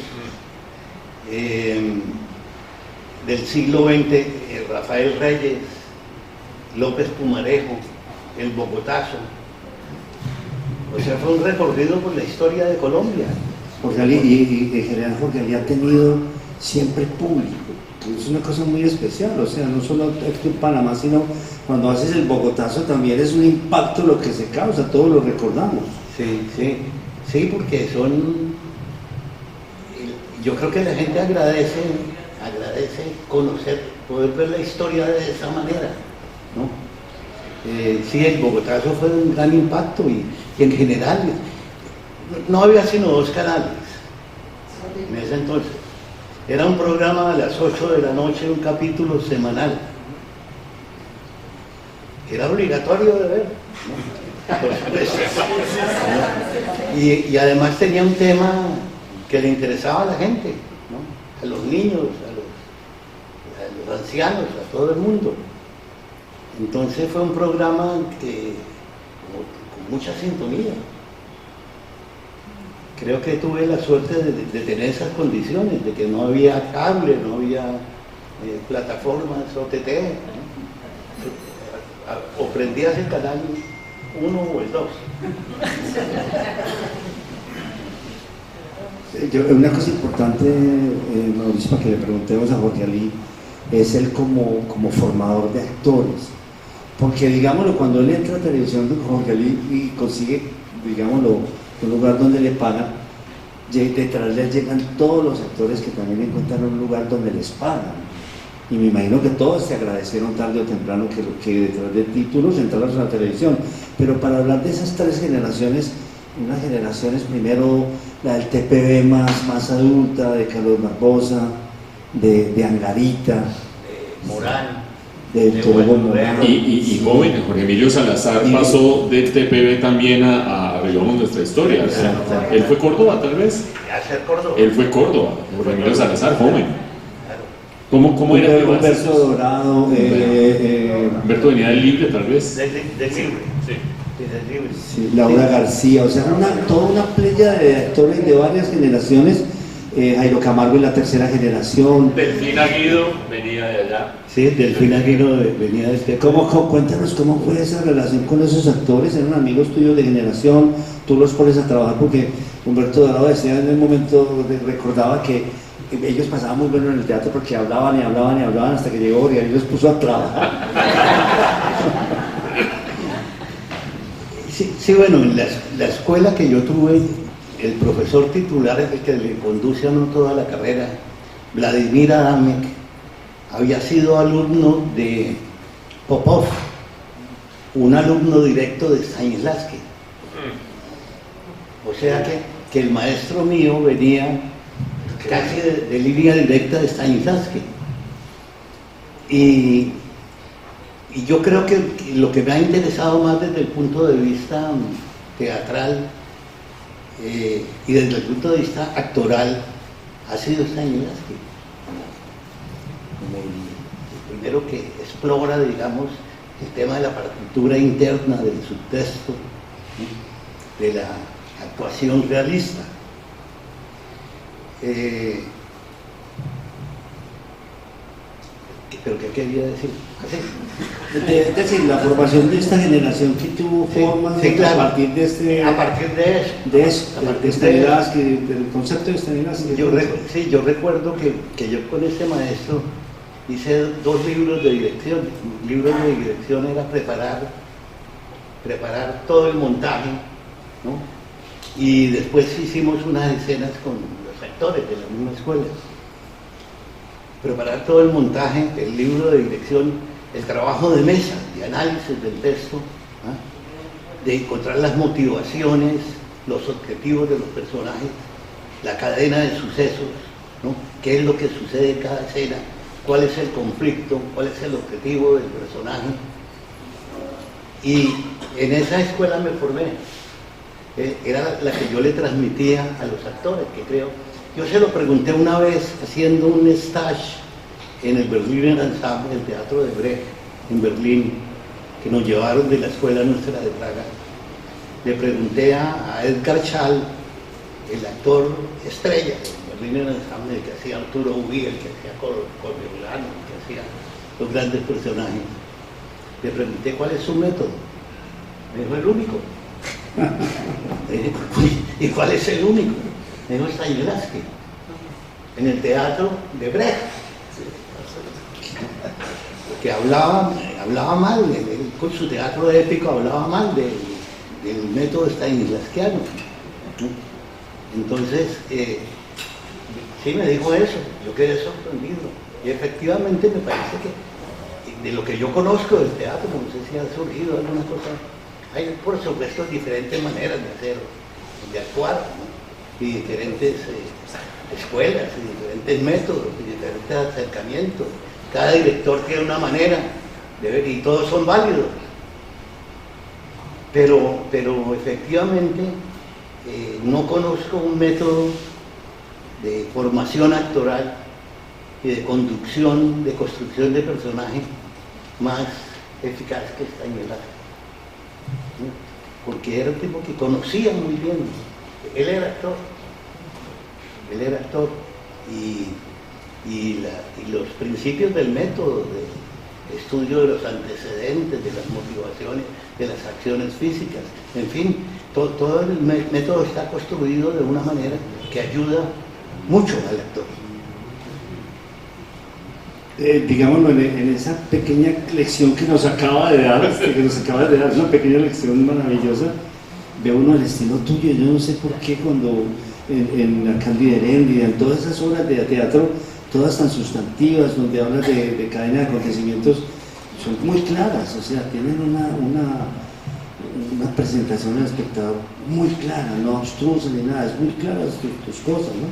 del siglo XX, Rafael Reyes, López Pumarejo, el Bogotazo. O sea, fue un recorrido por la historia de Colombia. Jorge Ali, y en general Jorge Ali ha tenido siempre público. Es una cosa muy especial, o sea, no solo aquí en Panamá, sino cuando haces el Bogotazo también es un impacto lo que se causa, todos lo recordamos. Sí, porque yo creo que la gente agradece conocer, poder ver la historia de esa manera, ¿no? Sí, el Bogotazo fue un gran impacto y en general no había sino 2 canales en ese entonces. Era un programa a las 8 de la noche, un capítulo semanal, que era obligatorio de ver, ¿no? Por supuesto. Y además tenía un tema que le interesaba a la gente, ¿no? A los niños, a los ancianos, a todo el mundo. Entonces fue un programa con mucha sintonía. Creo que tuve la suerte de tener esas condiciones, de que no había cable, no había plataformas OTT, ¿no? O prendías el canal 1 o el 2. Una cosa importante, Mauricio, para que le preguntemos a Jorge Ali, es él como formador de actores. Porque, digámoslo, cuando él entra a televisión de Jorge Ali y consigue, digámoslo, un lugar donde le pagan, detrás de él llegan todos los actores que también encuentran un lugar donde les pagan. Y me imagino que todos te agradecieron tarde o temprano que detrás de títulos entraras a la televisión. Pero para hablar de esas 3 generaciones, unas generaciones primero, la del TPB más adulta, de Carlos Barbosa, de Angarita, De Morán. de Hugo Morán. Y joven, Jorge Emilio Salazar pasó del TPB también a Revivamos Nuestra Historia. O sea, él fue Córdoba, tal vez. A ser Córdoba. Él fue Córdoba, Jorge Emilio Salazar, joven. ¿Cómo era que Humberto Dorado, Humberto venía del Libre, tal vez. Del Libre. Sí. Del Libre. sí, Laura García, o sea, toda una playa de actores de varias generaciones. Jairo Camargo en la 3ª generación. Delfina Guido venía de allá. Sí, Delfín Aguirre venía de este. Cuéntanos cómo fue esa relación con esos actores. Eran amigos tuyos de generación, tú los pones a trabajar, porque Humberto Dorado decía en el momento, recordaba que ellos pasaban muy bueno en el teatro porque hablaban hasta que llegó Jorge y los puso a trabajar. Sí, bueno, en la escuela que yo tuve, el profesor titular es el que le conduce a uno toda la carrera, Vladimir Adamek, había sido alumno de Popov, un alumno directo de Stanislavski. O sea que el maestro mío venía casi de línea directa de Stanislavski. Y yo creo que lo que me ha interesado más desde el punto de vista teatral y desde el punto de vista actoral ha sido Stanislavski. El primero que explora, digamos, el tema de la partitura interna del subtexto, ¿sí? De la actuación realista. ¿Pero qué quería decir? Es decir, la formación de esta generación que tú formas claro. a partir de este... A partir de eso. De Stanislavski, del concepto de Stanislavski. Yo recuerdo que yo con este maestro hice 2 libros de dirección. Un libro de dirección era preparar todo el montaje, ¿no? Y después hicimos unas escenas con los actores de la misma escuela. Preparar todo el montaje, el libro de dirección, el trabajo de mesa, de análisis del texto, ¿ah? De encontrar las motivaciones, los objetivos de los personajes, la cadena de sucesos, ¿no? ¿Qué es lo que sucede en cada escena? ¿Cuál es el conflicto? ¿Cuál es el objetivo del personaje? Y en esa escuela me formé. Era la que yo le transmitía a los actores, que creo. Yo se lo pregunté una vez haciendo un stage en el Berliner Ensemble, el teatro de Brecht, en Berlín, que nos llevaron de la escuela nuestra de Praga. Le pregunté a Edgar Schall, el actor estrella del Berliner Ensemble, el que hacía Arturo Ubí, el que hacía Corleone, el que hacía los grandes personajes. Le pregunté cuál es su método. Me dijo, el único. ¿Y cuál es el único? Me dijo, Stanislavski, en el teatro de Brecht, que hablaba mal, con su teatro épico hablaba mal del método stanislavskiano. Entonces, sí me dijo eso, yo quedé sorprendido. Y efectivamente me parece que de lo que yo conozco del teatro, no sé si ha surgido alguna cosa, hay por supuesto diferentes maneras de hacer, de actuar, ¿no? Y diferentes escuelas, y diferentes métodos, y diferentes acercamientos. Cada director tiene una manera de ver, y todos son válidos. Pero efectivamente no conozco un método de formación actoral y de conducción, de construcción de personaje más eficaz que Stanislavski. Porque era un tipo que conocía muy bien. Él era actor y los principios del método, de estudio de los antecedentes, de las motivaciones, de las acciones físicas, en fin, todo el método está construido de una manera que ayuda mucho al actor. Digámoslo, en esa pequeña lección que nos acaba de dar, una pequeña lección maravillosa, ve uno el estilo tuyo. Yo no sé por qué cuando en la Cándida Heréndida, en todas esas obras de teatro, todas tan sustantivas, donde hablas de cadena de acontecimientos, son muy claras, o sea, tienen una presentación al espectador muy clara, no abstrusa ni nada, es muy clara tus cosas, ¿no?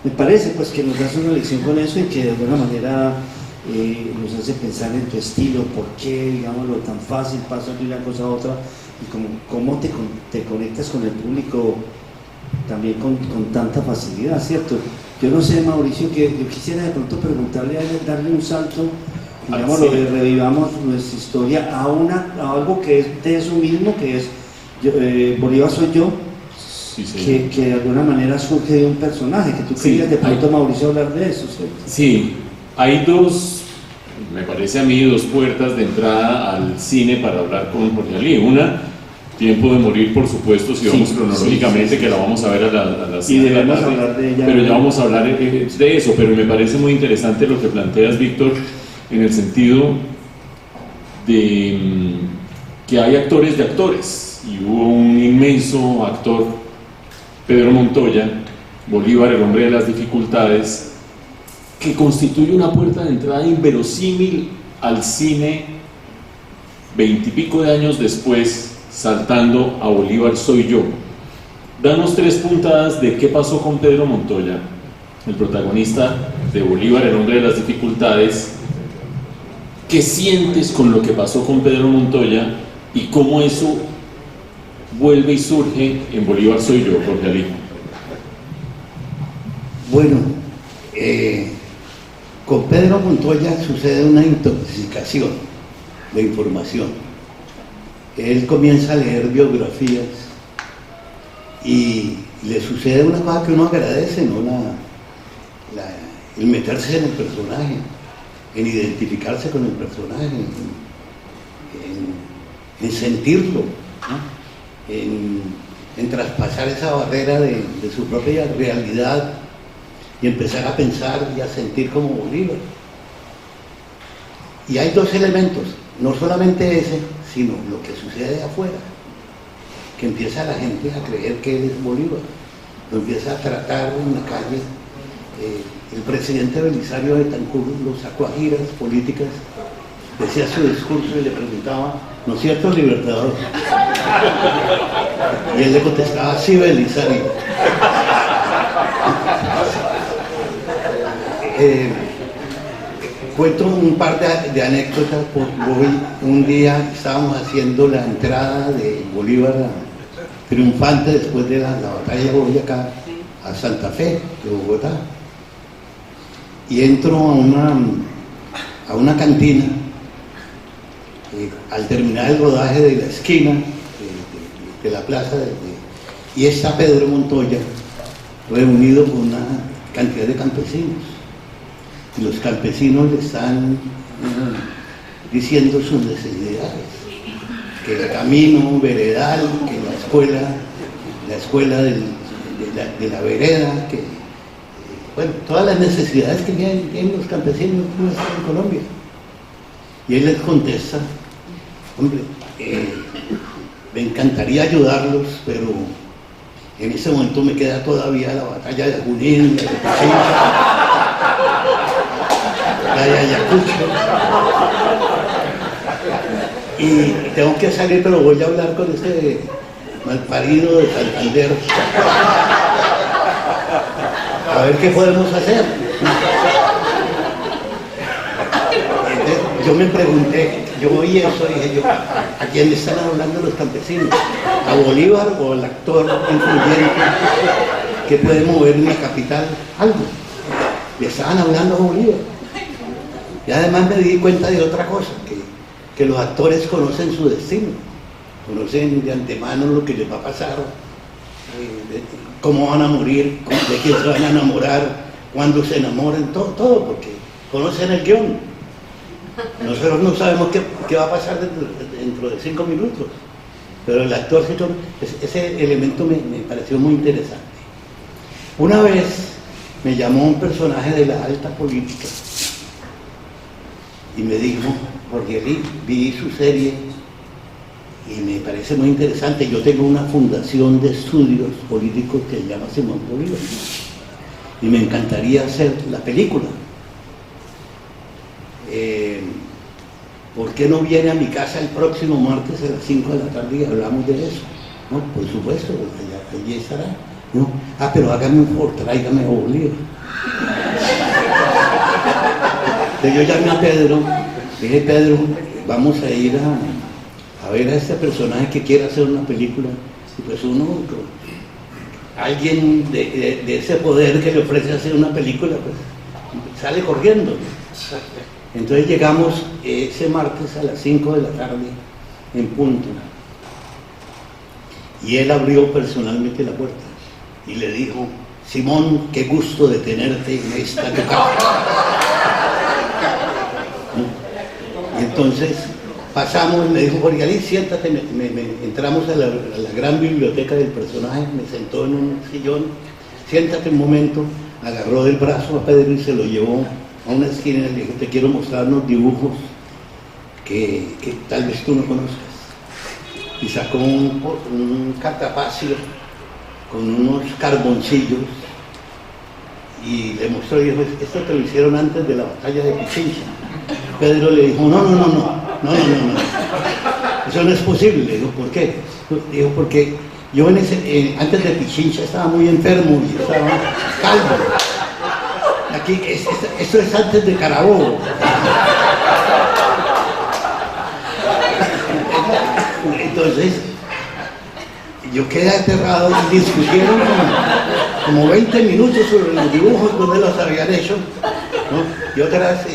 Me parece pues que nos das una lección con eso y que de alguna manera nos hace pensar en tu estilo, por qué, digámoslo, tan fácil pasar de una cosa a otra y cómo te conectas con el público también con tanta facilidad, ¿cierto? Yo no sé, Mauricio, que yo quisiera de pronto preguntarle a él, darle un salto, digámoslo, sí. Revivamos nuestra historia a algo que es de eso mismo, que es Bolívar soy yo. Sí, sí. Que de alguna manera surge de un personaje, que tú querías de pronto, Mauricio, hablar de eso, ¿cierto? Sí, hay me parece a mí, dos puertas de entrada al cine para hablar con Jorge Ali. Una, Tiempo de morir, por supuesto, si vamos cronológicamente, que la vamos a ver a las y debemos hablar de ella. Pero ya vamos a hablar de eso, pero me parece muy interesante lo que planteas, Víctor, en el sentido de que hay actores de actores, y hubo un inmenso actor, Pedro Montoya, Bolívar, el hombre de las dificultades, que constituye una puerta de entrada inverosímil al cine 20 y pico de años después, saltando a Bolívar soy yo. Danos 3 puntadas de qué pasó con Pedro Montoya, el protagonista de Bolívar, el hombre de las dificultades. ¿Qué sientes con lo que pasó con Pedro Montoya y cómo eso vuelve y surge en Bolívar soy yo, Jorge Ali? Bueno, con Pedro Montoya sucede una intoxicación de información. Él comienza a leer biografías y le sucede una cosa que uno agradece, ¿no? El meterse en el personaje, en identificarse con el personaje, en sentirlo, ¿no? En traspasar esa barrera de su propia realidad y empezar a pensar y a sentir como Bolívar. Y hay 2 elementos, no solamente ese, sino lo que sucede afuera, que empieza la gente a creer que él es Bolívar, lo empieza a tratar en la calle. El presidente Belisario Betancur lo sacó a giras políticas, decía su discurso y le preguntaba, ¿no es cierto, Libertador? Y él le contestaba, sí, Belisario. cuento un par de anécdotas. Un día estábamos haciendo la entrada de Bolívar triunfante después de la batalla de Boyacá a Santa Fe de Bogotá, y entro a una cantina al terminar el rodaje de la esquina de la plaza y está Pedro Montoya reunido con una cantidad de campesinos, y los campesinos le están diciendo sus necesidades, que el camino veredal, que la escuela de la vereda, que bueno, todas las necesidades que tienen los campesinos en Colombia. Y él les contesta: hombre, me encantaría ayudarlos, pero en ese momento me queda todavía la batalla de Junín, la de Pichincha, la de Ayacucho, y tengo que salir, pero voy a hablar con ese malparido de Santander a ver qué podemos hacer. Entonces, yo me pregunté, yo oí eso y dije yo, ¿a quién le están hablando los campesinos? ¿A Bolívar o al actor influyente que puede mover en la capital algo? Le estaban hablando a Bolívar. Y además me di cuenta de otra cosa, que los actores conocen su destino, conocen de antemano lo que les va a pasar, cómo van a morir, de quién se van a enamorar, cuándo se enamoran, todo, porque conocen el guión. Nosotros no sabemos qué va a pasar dentro de 5 minutos, pero el actor, ese elemento me pareció muy interesante. Una vez me llamó un personaje de la alta política y me dijo: Jorge Ali, vi su serie y me parece muy interesante. Yo tengo una fundación de estudios políticos que se llama Simón Bolívar y me encantaría hacer la película. ¿Por qué no viene a mi casa el próximo martes a las 5 de la tarde y hablamos de eso? No, por supuesto, allí estará. No, pero hágame un favor, tráigame a Bolívar. Entonces yo llamé a Pedro, dije: Pedro, vamos a ir a ver a este personaje que quiere hacer una película. Y pues alguien de ese poder que le ofrece hacer una película, pues sale corriendo. Entonces llegamos ese martes a las 5 de la tarde en punto, y él abrió personalmente la puerta y le dijo: Simón, qué gusto de tenerte en esta tu casa. Y entonces pasamos, me dijo: Jorge Ali, siéntate. Entramos a la gran biblioteca del personaje, me sentó en un sillón: siéntate un momento. Agarró del brazo a Pedro y se lo llevó a una esquina y le dijo: te quiero mostrar unos dibujos que tal vez tú no conozcas. Y sacó un cartapacio con unos carboncillos y le mostró y dijo: esto te lo hicieron antes de la batalla de Pichincha. Pedro le dijo: no, eso no es posible. Le dijo: ¿por qué? Dijo: porque yo antes de Pichincha estaba muy enfermo y estaba calvo. Aquí, esto es antes de Carabobo. Entonces, yo quedé aterrado y discutieron como 20 minutos sobre los dibujos, donde los habían hecho, ¿no? Y otras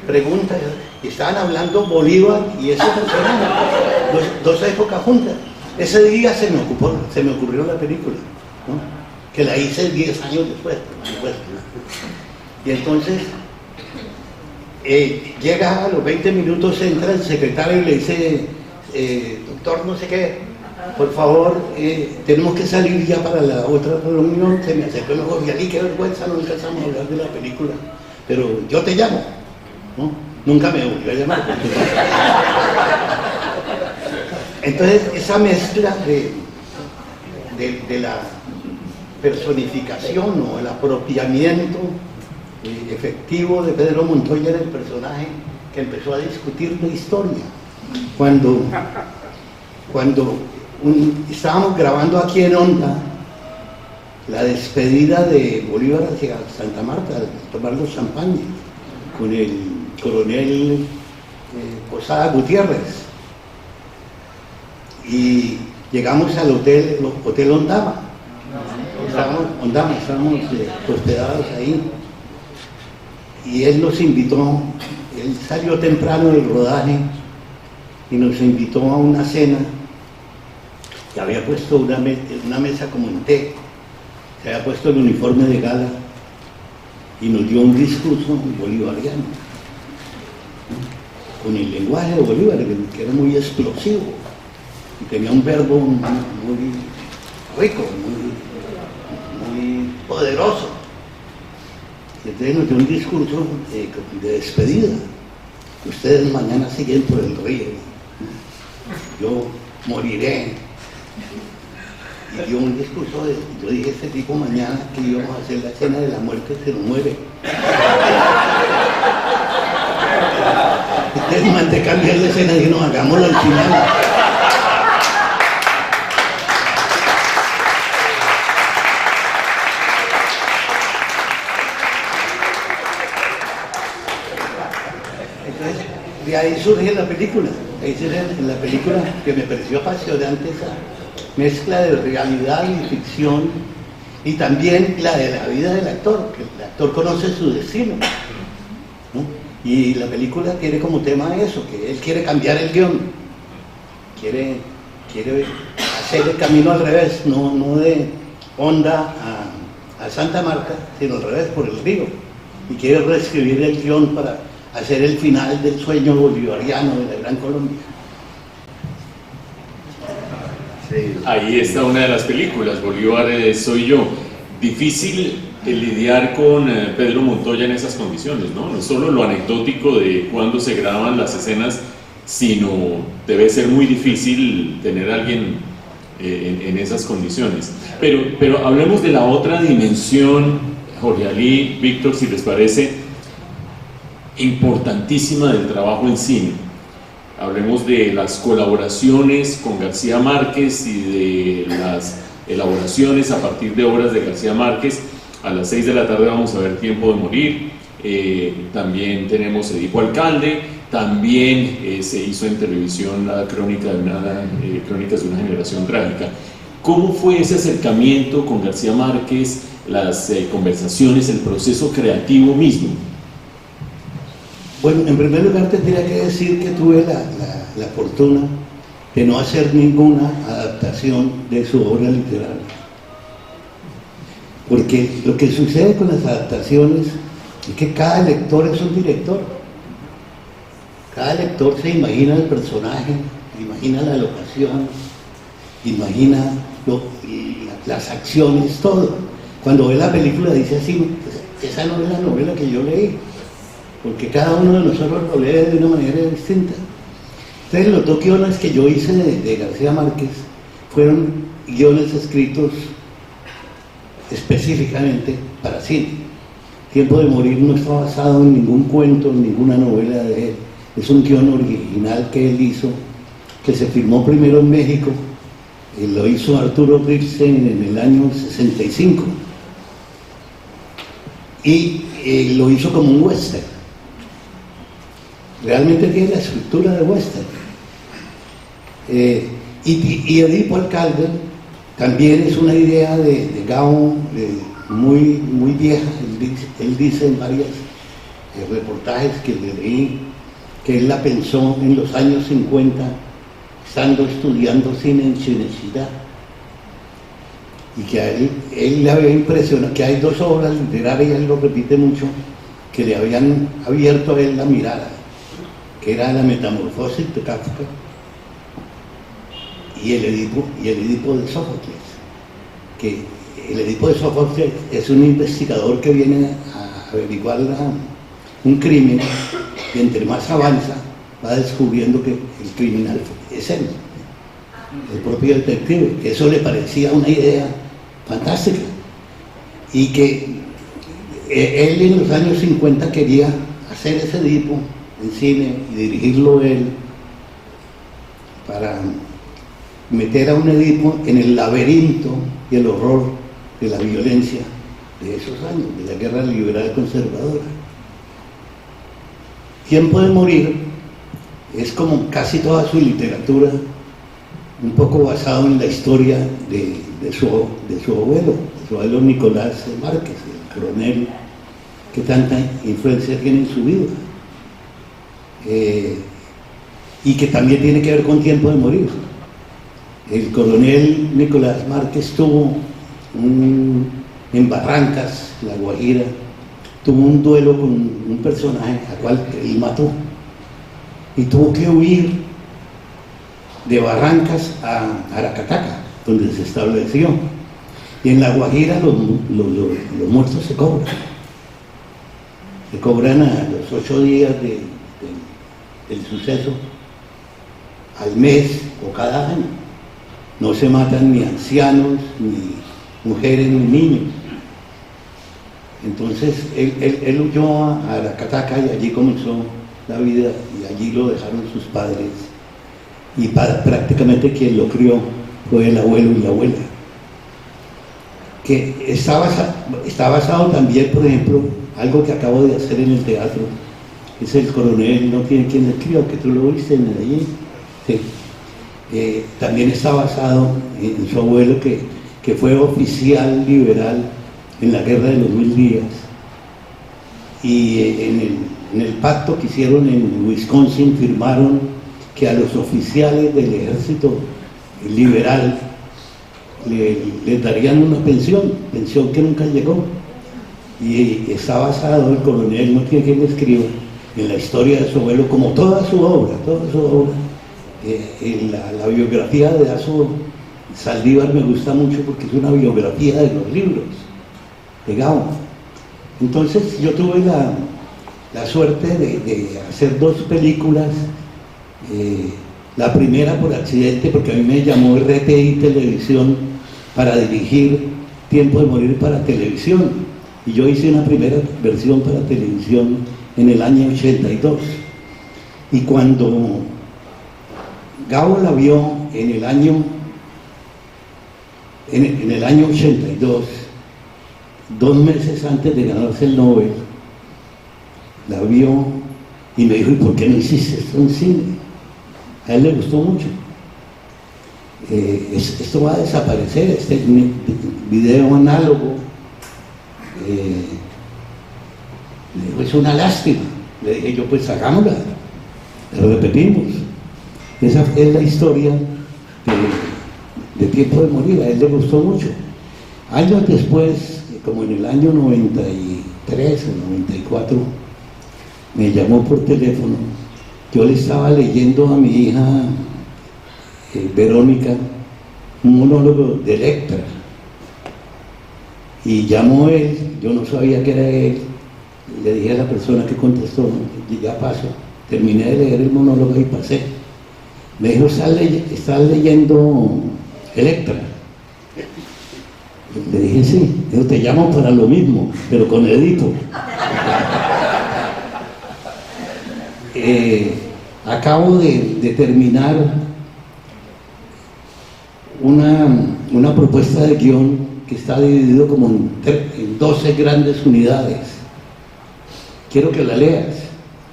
preguntas, y estaban hablando Bolívar y ese personaje, dos épocas juntas. Ese día se me ocurrió la película, ¿no? Que la hice 10 años después, por supuesto. Y entonces llega a los 20 minutos, entra el secretario y le dice: doctor no sé qué, por favor, tenemos que salir ya para la otra reunión. Se me acercó y me dijo: Jorge Ali, qué vergüenza, no alcanzamos a hablar de la película, pero yo te llamo, ¿no? Nunca me volvió a llamar. Entonces esa mezcla de la personificación o el apropiamiento efectivo de Pedro Montoya era el personaje que empezó a discutir la historia. Cuando estábamos grabando aquí en Onda la despedida de Bolívar hacia Santa Marta, tomando champaña, con el coronel Posada Gutiérrez, y llegamos al hotel Ondama. Estábamos hospedados ahí, y él nos invitó. Él salió temprano del rodaje y nos invitó a una cena, y había puesto una mesa como en té, se había puesto el uniforme de gala y nos dio un discurso bolivariano, con el lenguaje de Bolívar, que era muy explosivo y tenía un verbo muy rico, muy poderoso. Y entonces nos dio un discurso de despedida. Ustedes mañana siguen por el río, yo moriré. Y dio un discurso yo dije, este tipo mañana que íbamos a hacer la cena de la muerte se nos muere. Entonces mandé cambiar la escena y dije, no, hagámoslo al final. Entonces, de ahí surge la película. Ahí surge la película, que me pareció apasionante, esa mezcla de realidad y ficción, y también la de la vida del actor, que el actor conoce su destino, ¿no? Y la película tiene como tema eso, que él quiere cambiar el guión, quiere hacer el camino al revés, no de Honda a Santa Marta, sino al revés, por el río, y quiere reescribir el guión para hacer el final del sueño bolivariano de la Gran Colombia. Ahí está una de las películas, Bolívar soy yo. Difícil lidiar con Pedro Montoya en esas condiciones, ¿no? No solo lo anecdótico de cuando se graban las escenas, sino debe ser muy difícil tener a alguien en esas condiciones. Pero hablemos de la otra dimensión, Jorge Ali, Víctor, si les parece, importantísima del trabajo en cine. Hablemos de las colaboraciones con García Márquez y de las elaboraciones a partir de obras de García Márquez. A las 6 de la tarde vamos a ver Tiempo de Morir, también tenemos Edipo Alcalde, también se hizo en televisión la Crónicas de una generación trágica. ¿Cómo fue ese acercamiento con García Márquez, las conversaciones, el proceso creativo mismo? Bueno, en primer lugar tendría que decir que tuve la fortuna de no hacer ninguna adaptación de su obra literaria. Porque lo que sucede con las adaptaciones es que cada lector es un director. Cada lector se imagina el personaje, imagina la locación, imagina las acciones, todo. Cuando ve la película dice así, esa no es la novela que yo leí, porque cada uno de nosotros lo lee de una manera distinta. Entonces los dos guiones que yo hice de García Márquez fueron guiones escritos específicamente para cine. Tiempo de Morir no está basado en ningún cuento, en ninguna novela de él. Es un guion original que él hizo, que se filmó primero en México, y lo hizo Arturo Ripstein en el año 65. Y lo hizo como un western. Realmente tiene la estructura de western. Y Edipo Alcalde también es una idea de Gao muy vieja. Él dice en varios reportajes que le leí que él la pensó en los años 50, estando estudiando cine en Cinecittà, y que a él le había impresionado, que hay dos obras literarias, él lo repite mucho, que le habían abierto a él la mirada, que era La Metamorfosis de Kafka y el Edipo de Sófocles. Que el Edipo de Sófocles es un investigador que viene a averiguar un crimen, y entre más avanza va descubriendo que el criminal es él, el propio detective, que eso le parecía una idea fantástica, y que él en los años 50 quería hacer ese Edipo en cine y dirigirlo él, para meter a un Edipo en el laberinto y el horror de la violencia de esos años, de la guerra liberal conservadora. Tiempo de morir es como casi toda su literatura, un poco basado en la historia de su abuelo Nicolás Márquez, el coronel que tanta influencia tiene en su vida, y que también tiene que ver con Tiempo de morir. El coronel Nicolás Márquez tuvo en Barrancas, La Guajira, tuvo un duelo con un personaje al cual él mató y tuvo que huir de Barrancas a Aracataca, donde se estableció. Y en La Guajira los muertos se cobran. Se cobran a los 8 días del suceso, al mes o cada año. No se matan ni ancianos, ni mujeres, ni niños. Entonces él huyó a Aracataca y allí comenzó la vida y allí lo dejaron sus padres. Y prácticamente quien lo crió fue el abuelo y la abuela. Que está basado también, por ejemplo, algo que acabo de hacer en el teatro, es El coronel no tiene quien le escriba, que tú lo viste en allí. Sí. También está basado en su abuelo que fue oficial liberal en la guerra de los 1000 días, y en el pacto que hicieron en Wisconsin firmaron que a los oficiales del ejército liberal les darían una pensión que nunca llegó, y está basado, El coronel no tiene quien le escriba, en la historia de su abuelo, como toda su obra. La biografía de Azo Saldívar me gusta mucho porque es una biografía de los libros de Gabo. Entonces yo tuve la suerte de hacer 2 películas, la primera por accidente porque a mí me llamó RTI Televisión para dirigir Tiempo de morir para televisión, y yo hice una primera versión para televisión en el año 82, y cuando Gabo la vio en el año 82, 2 meses antes de ganarse el Nobel, la vio y me dijo: ¿y por qué no hiciste esto en cine? A él le gustó mucho. Esto va a desaparecer, este video análogo. Le dijo: es una lástima. Le dije yo: pues hagámosla, la repetimos. Esa es la historia de Tiempo de morir. A él le gustó mucho. Años después, como en el año 93 o 94, me llamó por teléfono. Yo le estaba leyendo a mi hija Verónica un monólogo de Electra, y llamó él. Yo no sabía que era él. Le dije a la persona que contestó: ya paso, terminé de leer el monólogo y pasé. Me dijo: ¿estás leyendo Electra? Le dije: sí. Dijo: te llamo para lo mismo, pero con Edipo. Acabo de terminar una propuesta de guión que está dividido como en 12 grandes unidades. Quiero que la leas.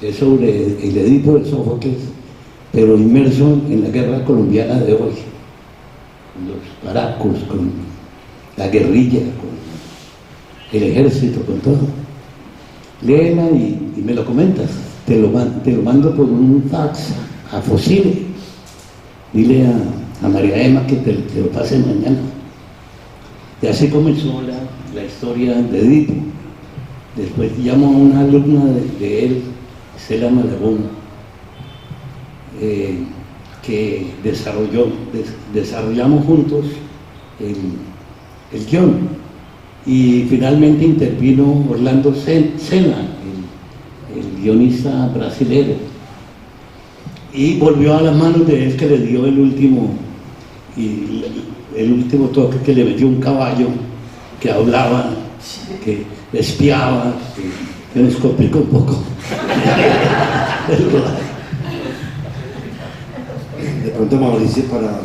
Es sobre el Edipo de Sófocles, pero inmerso en la guerra colombiana de hoy, con los paracos, con la guerrilla, con el ejército, con todo. Léela y me lo comentas. Te lo mando por un fax a Focine. Dile a María Emma que te lo pase mañana. Y así comenzó la historia de Edipo. Después llamó a una alumna de él, Cela Malagón, que desarrollamos juntos el guión, y finalmente intervino Orlando Senna, el guionista brasilero, y volvió a las manos de él, que le dio el último toque, que le metió un caballo que hablaba, que espiaba, que nos complicó un poco. De pronto, Mauricio, para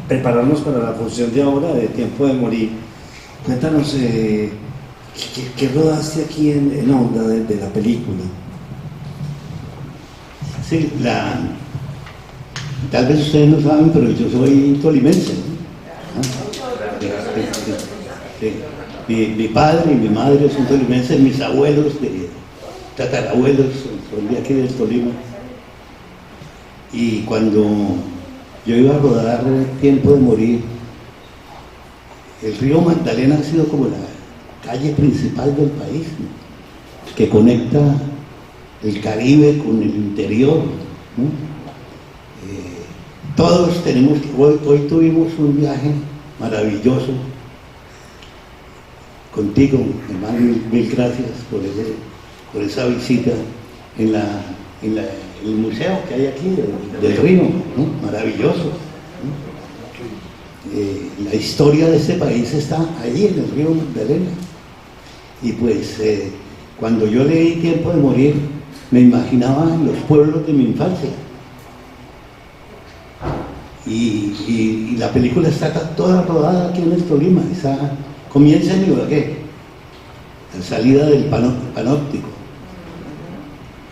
prepararnos para la función de ahora de Tiempo de morir, cuéntanos ¿qué rodaste aquí en Onda de la película? Sí, tal vez ustedes no saben, pero yo soy tolimense, ¿no? Sí. Mi padre y mi madre son tolimenses, mis abuelos, tatarabuelos, son de aquí del Tolima. Y cuando yo iba a rodar Tiempo de Morir, el río Magdalena ha sido como la calle principal del país, ¿no? Que conecta el Caribe con el interior, ¿no? Todos tenemos, hoy tuvimos un viaje maravilloso contigo, hermano, mil gracias por esa visita en el museo que hay aquí del río, ¿no? Maravilloso, ¿no? La historia de este país está allí en el río Magdalena. Y pues cuando yo leí Tiempo de Morir, me imaginaba los pueblos de mi infancia. Y la película está toda rodada aquí en el Tolima, comienza en Ibagué, la salida del panóptico.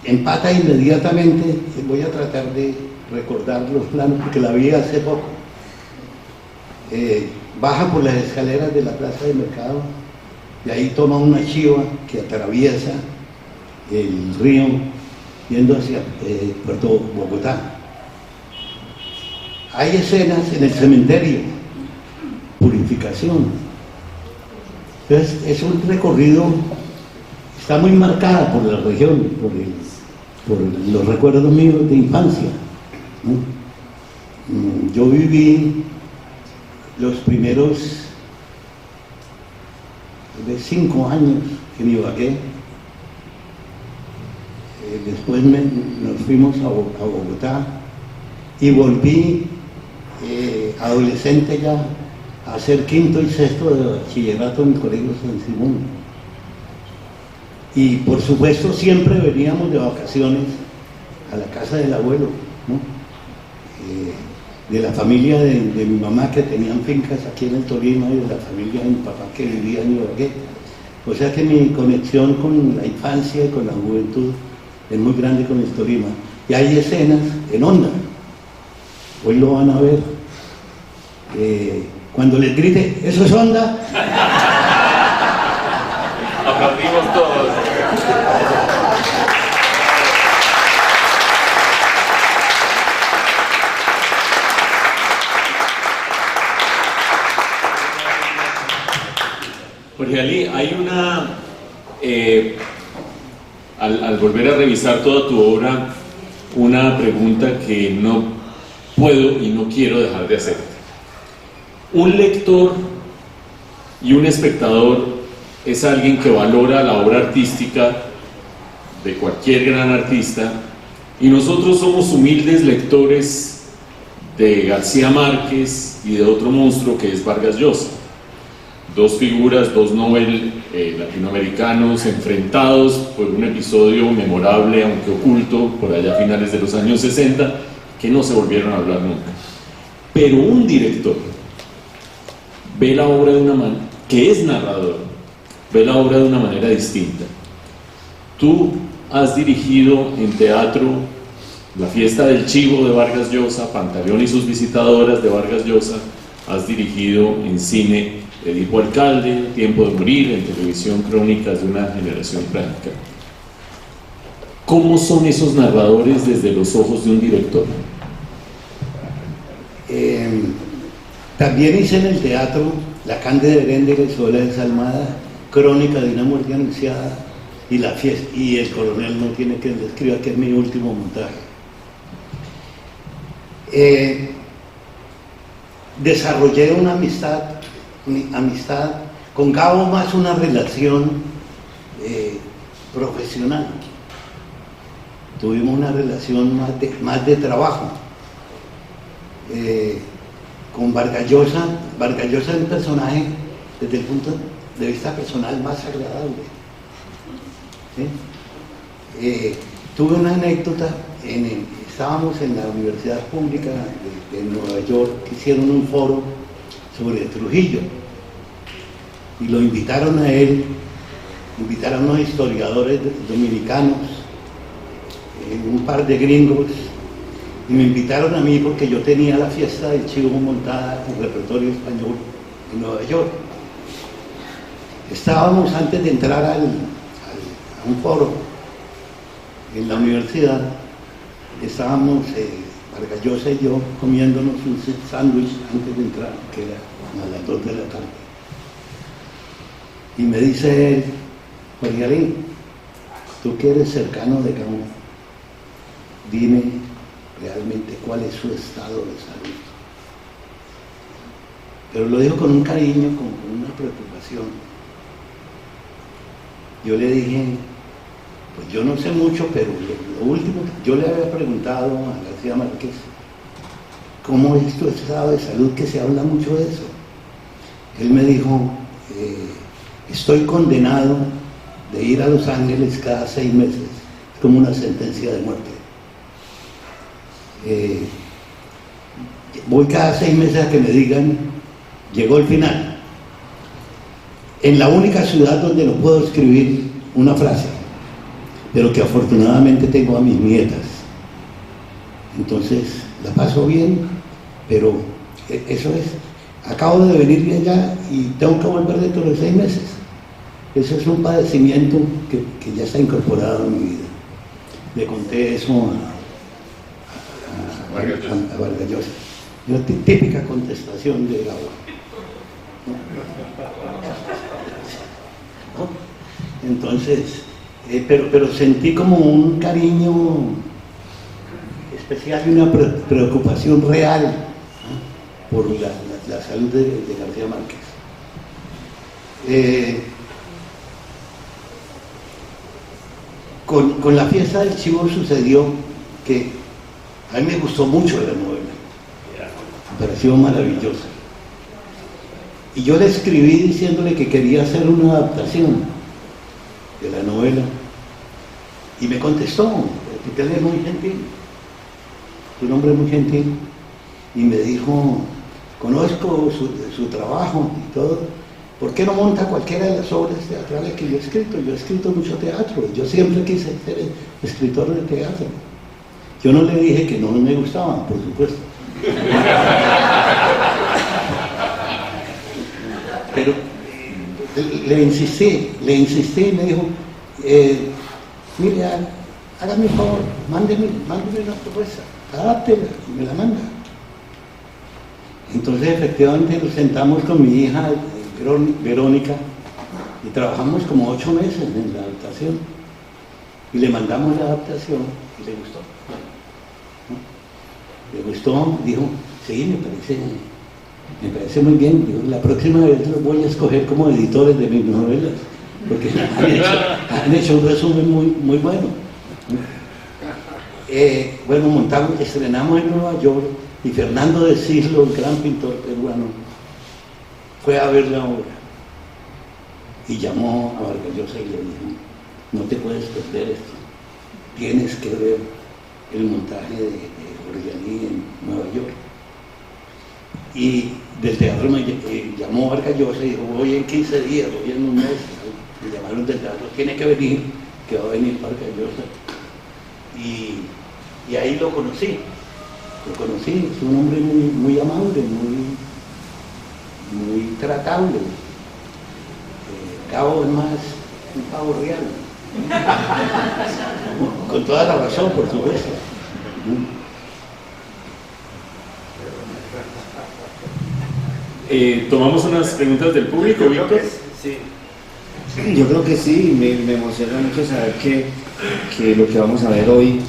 Empata inmediatamente, voy a tratar de recordar los planos porque la vi hace poco. Baja por las escaleras de la plaza de mercado, y ahí toma una chiva que atraviesa el río yendo hacia Puerto Bogotá. Hay escenas en el cementerio, Purificación. Entonces es un recorrido, está muy marcada por la región, por los recuerdos míos de infancia, ¿no? Yo viví los primeros 5 años en Ibagué. Después nos fuimos a Bogotá y volví adolescente ya a hacer 5º y 6º de bachillerato en el Colegio San Simón. Y por supuesto siempre veníamos de vacaciones a la casa del abuelo, ¿no? De la familia de mi mamá, que tenían fincas aquí en el Tolima, y de la familia de mi papá, que vivía en Ibagué. O sea que mi conexión con la infancia y con la juventud es muy grande con el Tolima. Y hay escenas en Onda, hoy lo van a ver, cuando les grite, ¿eso es Onda? Aplaudimos todos. Jorge Ali, hay al volver a revisar toda tu obra, una pregunta que no puedo y no quiero dejar de hacerte. Un lector y un espectador es alguien que valora la obra artística de cualquier gran artista, y nosotros somos humildes lectores de García Márquez y de otro monstruo que es Vargas Llosa. Dos figuras, dos Nobel latinoamericanos enfrentados por un episodio memorable, aunque oculto, por allá a finales de los años 60, que no se volvieron a hablar nunca. Pero un director ve la obra de una manera, que es narrador, ve la obra de una manera distinta. Tú has dirigido en teatro La fiesta del chivo de Vargas Llosa, Pantaleón y sus visitadoras de Vargas Llosa, has dirigido en cine Edipo Alcalde, Tiempo de Morir, en televisión Crónicas de una generación trágica. ¿Cómo son esos narradores desde los ojos de un director? También hice en el teatro La Cándida de Heréndira y Soledad Desalmada, Crónica de una muerte anunciada, y La fiesta, y El coronel no tiene que escribir, que es mi último montaje. Desarrollé una amistad con Gabo, más una relación profesional. Tuvimos una relación más de trabajo. Con Vargas Llosa es un personaje desde el punto de vista personal más agradable, ¿sí? Tuve una anécdota, estábamos en la Universidad Pública de Nueva York, que hicieron un foro sobre Trujillo, y lo invitaron a él, invitaron a unos historiadores dominicanos, un par de gringos, y me invitaron a mí porque yo tenía la fiesta del chivo montada en repertorio español en Nueva York. Estábamos antes de entrar a un foro en la universidad, estábamos Vargas Llosa y yo comiéndonos un sándwich antes de entrar, que era a las 2 de la tarde. Y me dice él: Jorge Alí, tú que eres cercano de Gamo, dime realmente cuál es su estado de salud. Pero lo dijo con un cariño, con una preocupación. Yo le dije: pues yo no sé mucho, pero lo último, yo le había preguntado a García Márquez, ¿cómo es tu estado de salud? Que se habla mucho de eso. Él me dijo: estoy condenado de ir a Los Ángeles cada 6 meses, es como una sentencia de muerte. Voy cada 6 meses a que me digan, llegó el final. En la única ciudad donde no puedo escribir una frase, pero que afortunadamente tengo a mis nietas. Entonces, la paso bien, pero eso es. Acabo de venir de allá y tengo que volver dentro de 6 meses. Eso es un padecimiento que ya está incorporado en mi vida. Le conté eso a Vargas Llosa. Una típica contestación de Gabo. ¿No? Entonces, pero sentí como un cariño especial y una preocupación real, ¿no?, por la salud de García Márquez. Con la fiesta del chivo sucedió que a mí me gustó mucho la novela, me pareció maravillosa. Y yo le escribí diciéndole que quería hacer una adaptación de la novela. Y me contestó, porque él es muy gentil, un hombre muy gentil, y me dijo: conozco su trabajo y todo, ¿por qué no monta cualquiera de las obras teatrales que yo he escrito? Yo he escrito mucho teatro, yo siempre quise ser escritor de teatro. Yo no le dije que no me gustaban, por supuesto. Pero le insistí y me dijo: mire, hágame un favor, mándeme una propuesta, adáptela y me la manda. Entonces, efectivamente, nos sentamos con mi hija Verónica y trabajamos como 8 meses en la adaptación y le mandamos la adaptación y le gustó. ¿No? Le gustó, dijo: sí, me parece muy bien. Dijo: la próxima vez los voy a escoger como editores de mis novelas, porque han hecho un resumen muy bueno. Bueno, estrenamos en Nueva York y Fernando de Sislo, el gran pintor peruano, fue a ver la obra y llamó a Vargas Llosa y le dijo: no te puedes perder esto, tienes que ver el montaje de Jorge Alí en Nueva York. Y del teatro me llamó Vargas Llosa y dijo: voy en 15 días, voy en un mes. Me llamaron del teatro: tiene que venir, que va a venir Vargas Llosa. Y ahí lo conocí, es un hombre muy amable, muy tratable. Cabo es más un pavo real. Con toda la razón, por supuesto. Tomamos unas preguntas del público, Víctor. Sí. Yo creo que sí, me emociona mucho saber que lo que vamos a ver hoy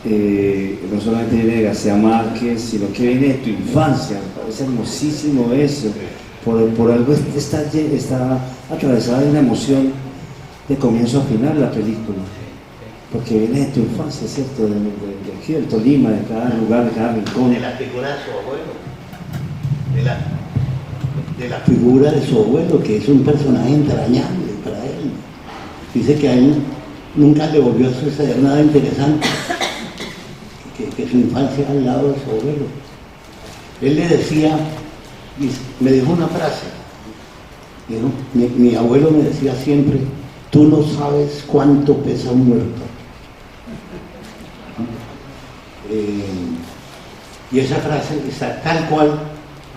no solamente viene de García Márquez, sino que viene de tu infancia. Me parece hermosísimo eso. Por algo está atravesada de una emoción de comienzo a final la película, porque viene de tu infancia, ¿cierto? De aquí, del Tolima, de cada lugar, de cada rincón. De la figura de su abuelo, de la figura de su abuelo, que es un personaje entrañable para él. Dice que a él nunca le volvió a suceder nada interesante, que su infancia al lado de su abuelo. Él le decía, me dijo una frase, dijo, mi abuelo me decía siempre: tú no sabes cuánto pesa un muerto. Y esa frase está tal cual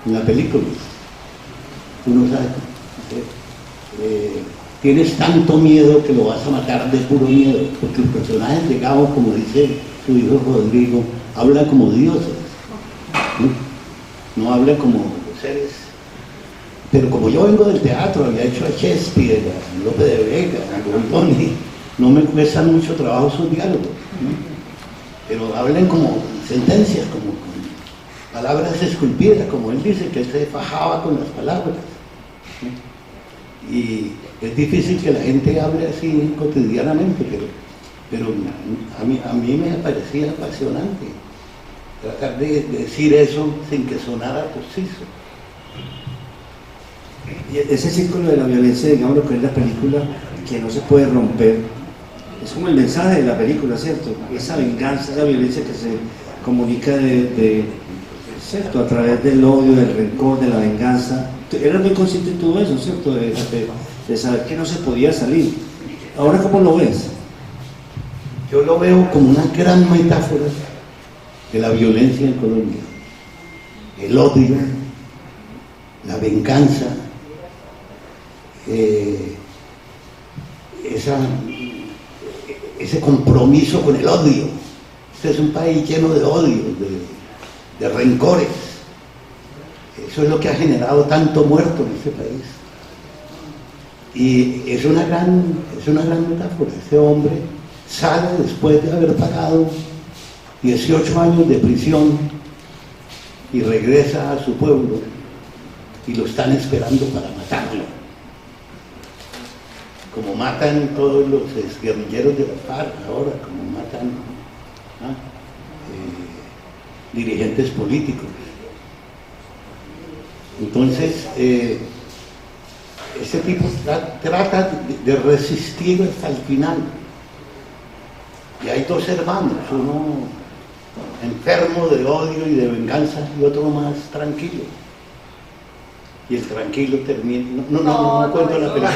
en la película. Tú no sabes, tienes tanto miedo que lo vas a matar de puro miedo, porque los personajes de Gabo, como dice su hijo Rodrigo, hablan como dioses, no hablan como seres. Pero como yo vengo del teatro, había hecho a Shakespeare, a Lope de Vega, a Goldoni, no me cuestan mucho trabajo sus diálogos, pero hablan como sentencias, como palabras esculpidas, como él dice, que él se fajaba con las palabras. Y es difícil que la gente hable así cotidianamente, pero a mí me parecía apasionante tratar de decir eso sin que sonara postizo. Y ese círculo de la violencia, digamos lo que es la película, que no se puede romper, es como el mensaje de la película, ¿cierto? Esa venganza, esa violencia que se comunica ¿cierto? A través del odio, del rencor, de la venganza. Eras muy consciente de todo eso, ¿cierto? De saber que no se podía salir. ¿Ahora cómo lo ves? Yo lo veo como una gran metáfora de la violencia en Colombia. El odio, la venganza, ese compromiso con el odio. Este es un país lleno de odio, de rencores. Eso es lo que ha generado tanto muerto en este país. Y es una gran metáfora. Este hombre sale después de haber pagado 18 años de prisión y regresa a su pueblo y lo están esperando para matarlo. Como matan todos los guerrilleros de la FARC ahora, como matan dirigentes políticos. Entonces, ese tipo trata de resistir hasta el final. Y hay dos hermanos, uno enfermo de odio y de venganza y otro más tranquilo. Y el tranquilo termina... No cuento la película.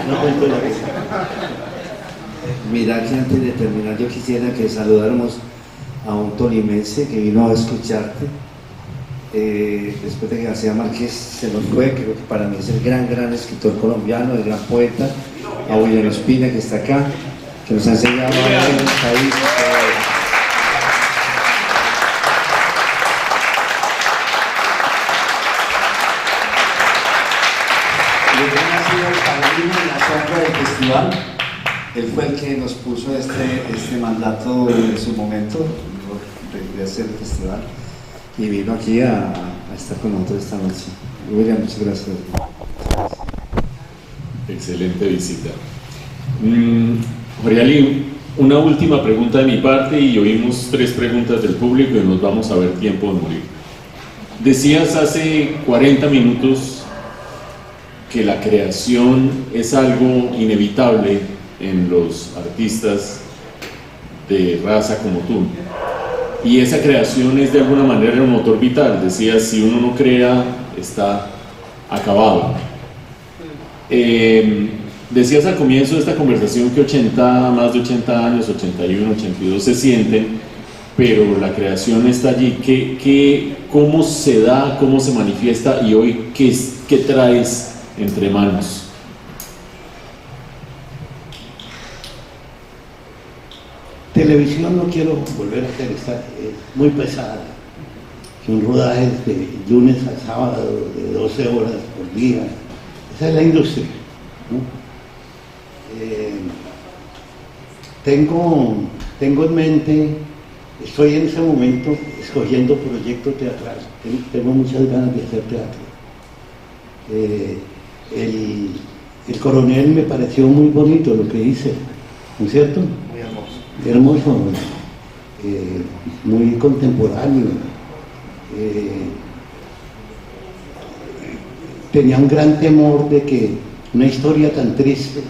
No cuento la película. Mira que antes de terminar yo quisiera que saludáramos a un tolimense que vino a escucharte después de que García Márquez se nos fue. Creo que para mí es el gran escritor colombiano, el gran poeta, a William Ospina, que está acá, que nos ha enseñado a ver en el país. Ha sido el padrino en la sombra del festival. Él fue el que nos puso este mandato en su momento de hacer el festival y vino aquí a estar con nosotros esta noche. William, muchas gracias. Excelente visita. Jorge Ali, una última pregunta de mi parte y oímos 3 preguntas del público y nos vamos a ver tiempo de morir. Decías hace 40 minutos que la creación es algo inevitable en los artistas de raza como tú, y esa creación es de alguna manera un motor vital. Decías, si uno no crea, está acabado. Decías al comienzo de esta conversación que más de 80 años, 81, 82 se sienten, pero la creación está allí. ¿Cómo se da, cómo se manifiesta, y hoy qué traes entre manos? Televisión no quiero volver a hacer, es muy pesada. Son rodajes de lunes a sábado, de 12 horas por día. Esa es la industria, ¿no? Tengo en mente, estoy en ese momento escogiendo proyecto teatral. Tengo muchas ganas de hacer teatro. El Coronel me pareció muy bonito lo que hice, ¿no es cierto? Hermoso, muy contemporáneo. Tenía un gran temor de que una historia tan triste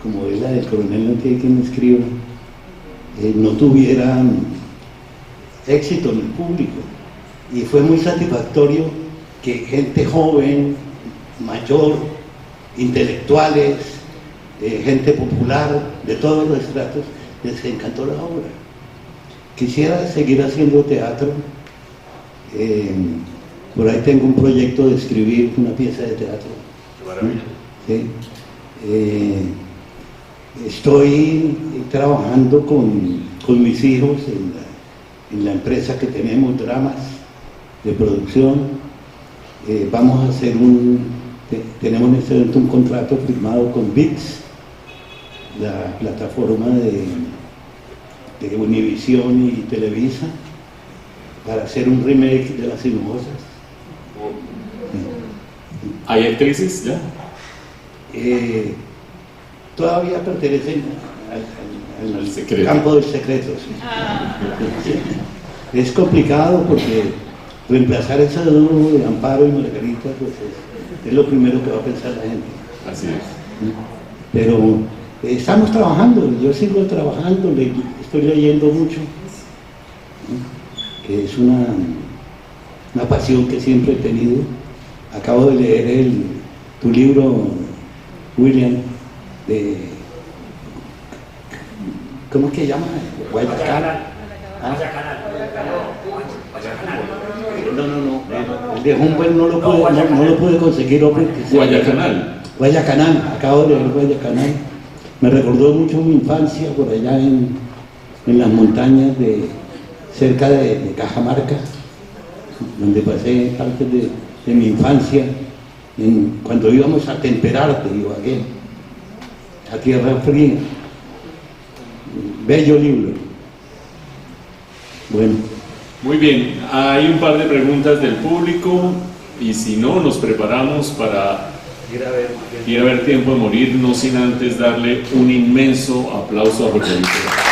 como es la del Coronel, no tiene quien escriba, no tuviera éxito en el público. Y fue muy satisfactorio que gente joven, mayor, intelectuales, gente popular, de todos los estratos, les encantó la obra. Quisiera seguir haciendo teatro. Por ahí tengo un proyecto de escribir una pieza de teatro. Qué maravilla. ¿Sí? Estoy trabajando con mis hijos en la empresa que tenemos, Dramas de producción. Vamos a hacer tenemos en este momento un contrato firmado con ViX, la plataforma de Univisión y Televisa, para hacer un remake de Las Sinuosas. ¿Hay actrices ya? Todavía pertenecen al secreto. campo del secreto. Sí. Es complicado porque reemplazar ese dúo de Amparo y Margarita pues es lo primero que va a pensar la gente. Así es. Pero estamos trabajando, yo sigo trabajando, estoy leyendo mucho, que es una pasión que siempre he tenido. Acabo de leer tu libro, William, ¿cómo es que se llama? Guayacanal. ¿Ah? No. El de Humboldt no lo pude conseguir. Guayacanal. Guayacanal, acabo de leer Guayacanal. Me recordó mucho mi infancia por allá en las montañas cerca de Cajamarca, donde pasé parte de mi infancia, cuando íbamos a Temperarte, Ibagué, a Tierra Fría. Bello libro. Bueno. Muy bien, hay un par de preguntas del público y si no, nos preparamos para ir a ver Tiempo de Morir, no sin antes darle un inmenso aplauso a Jorge Alfredo.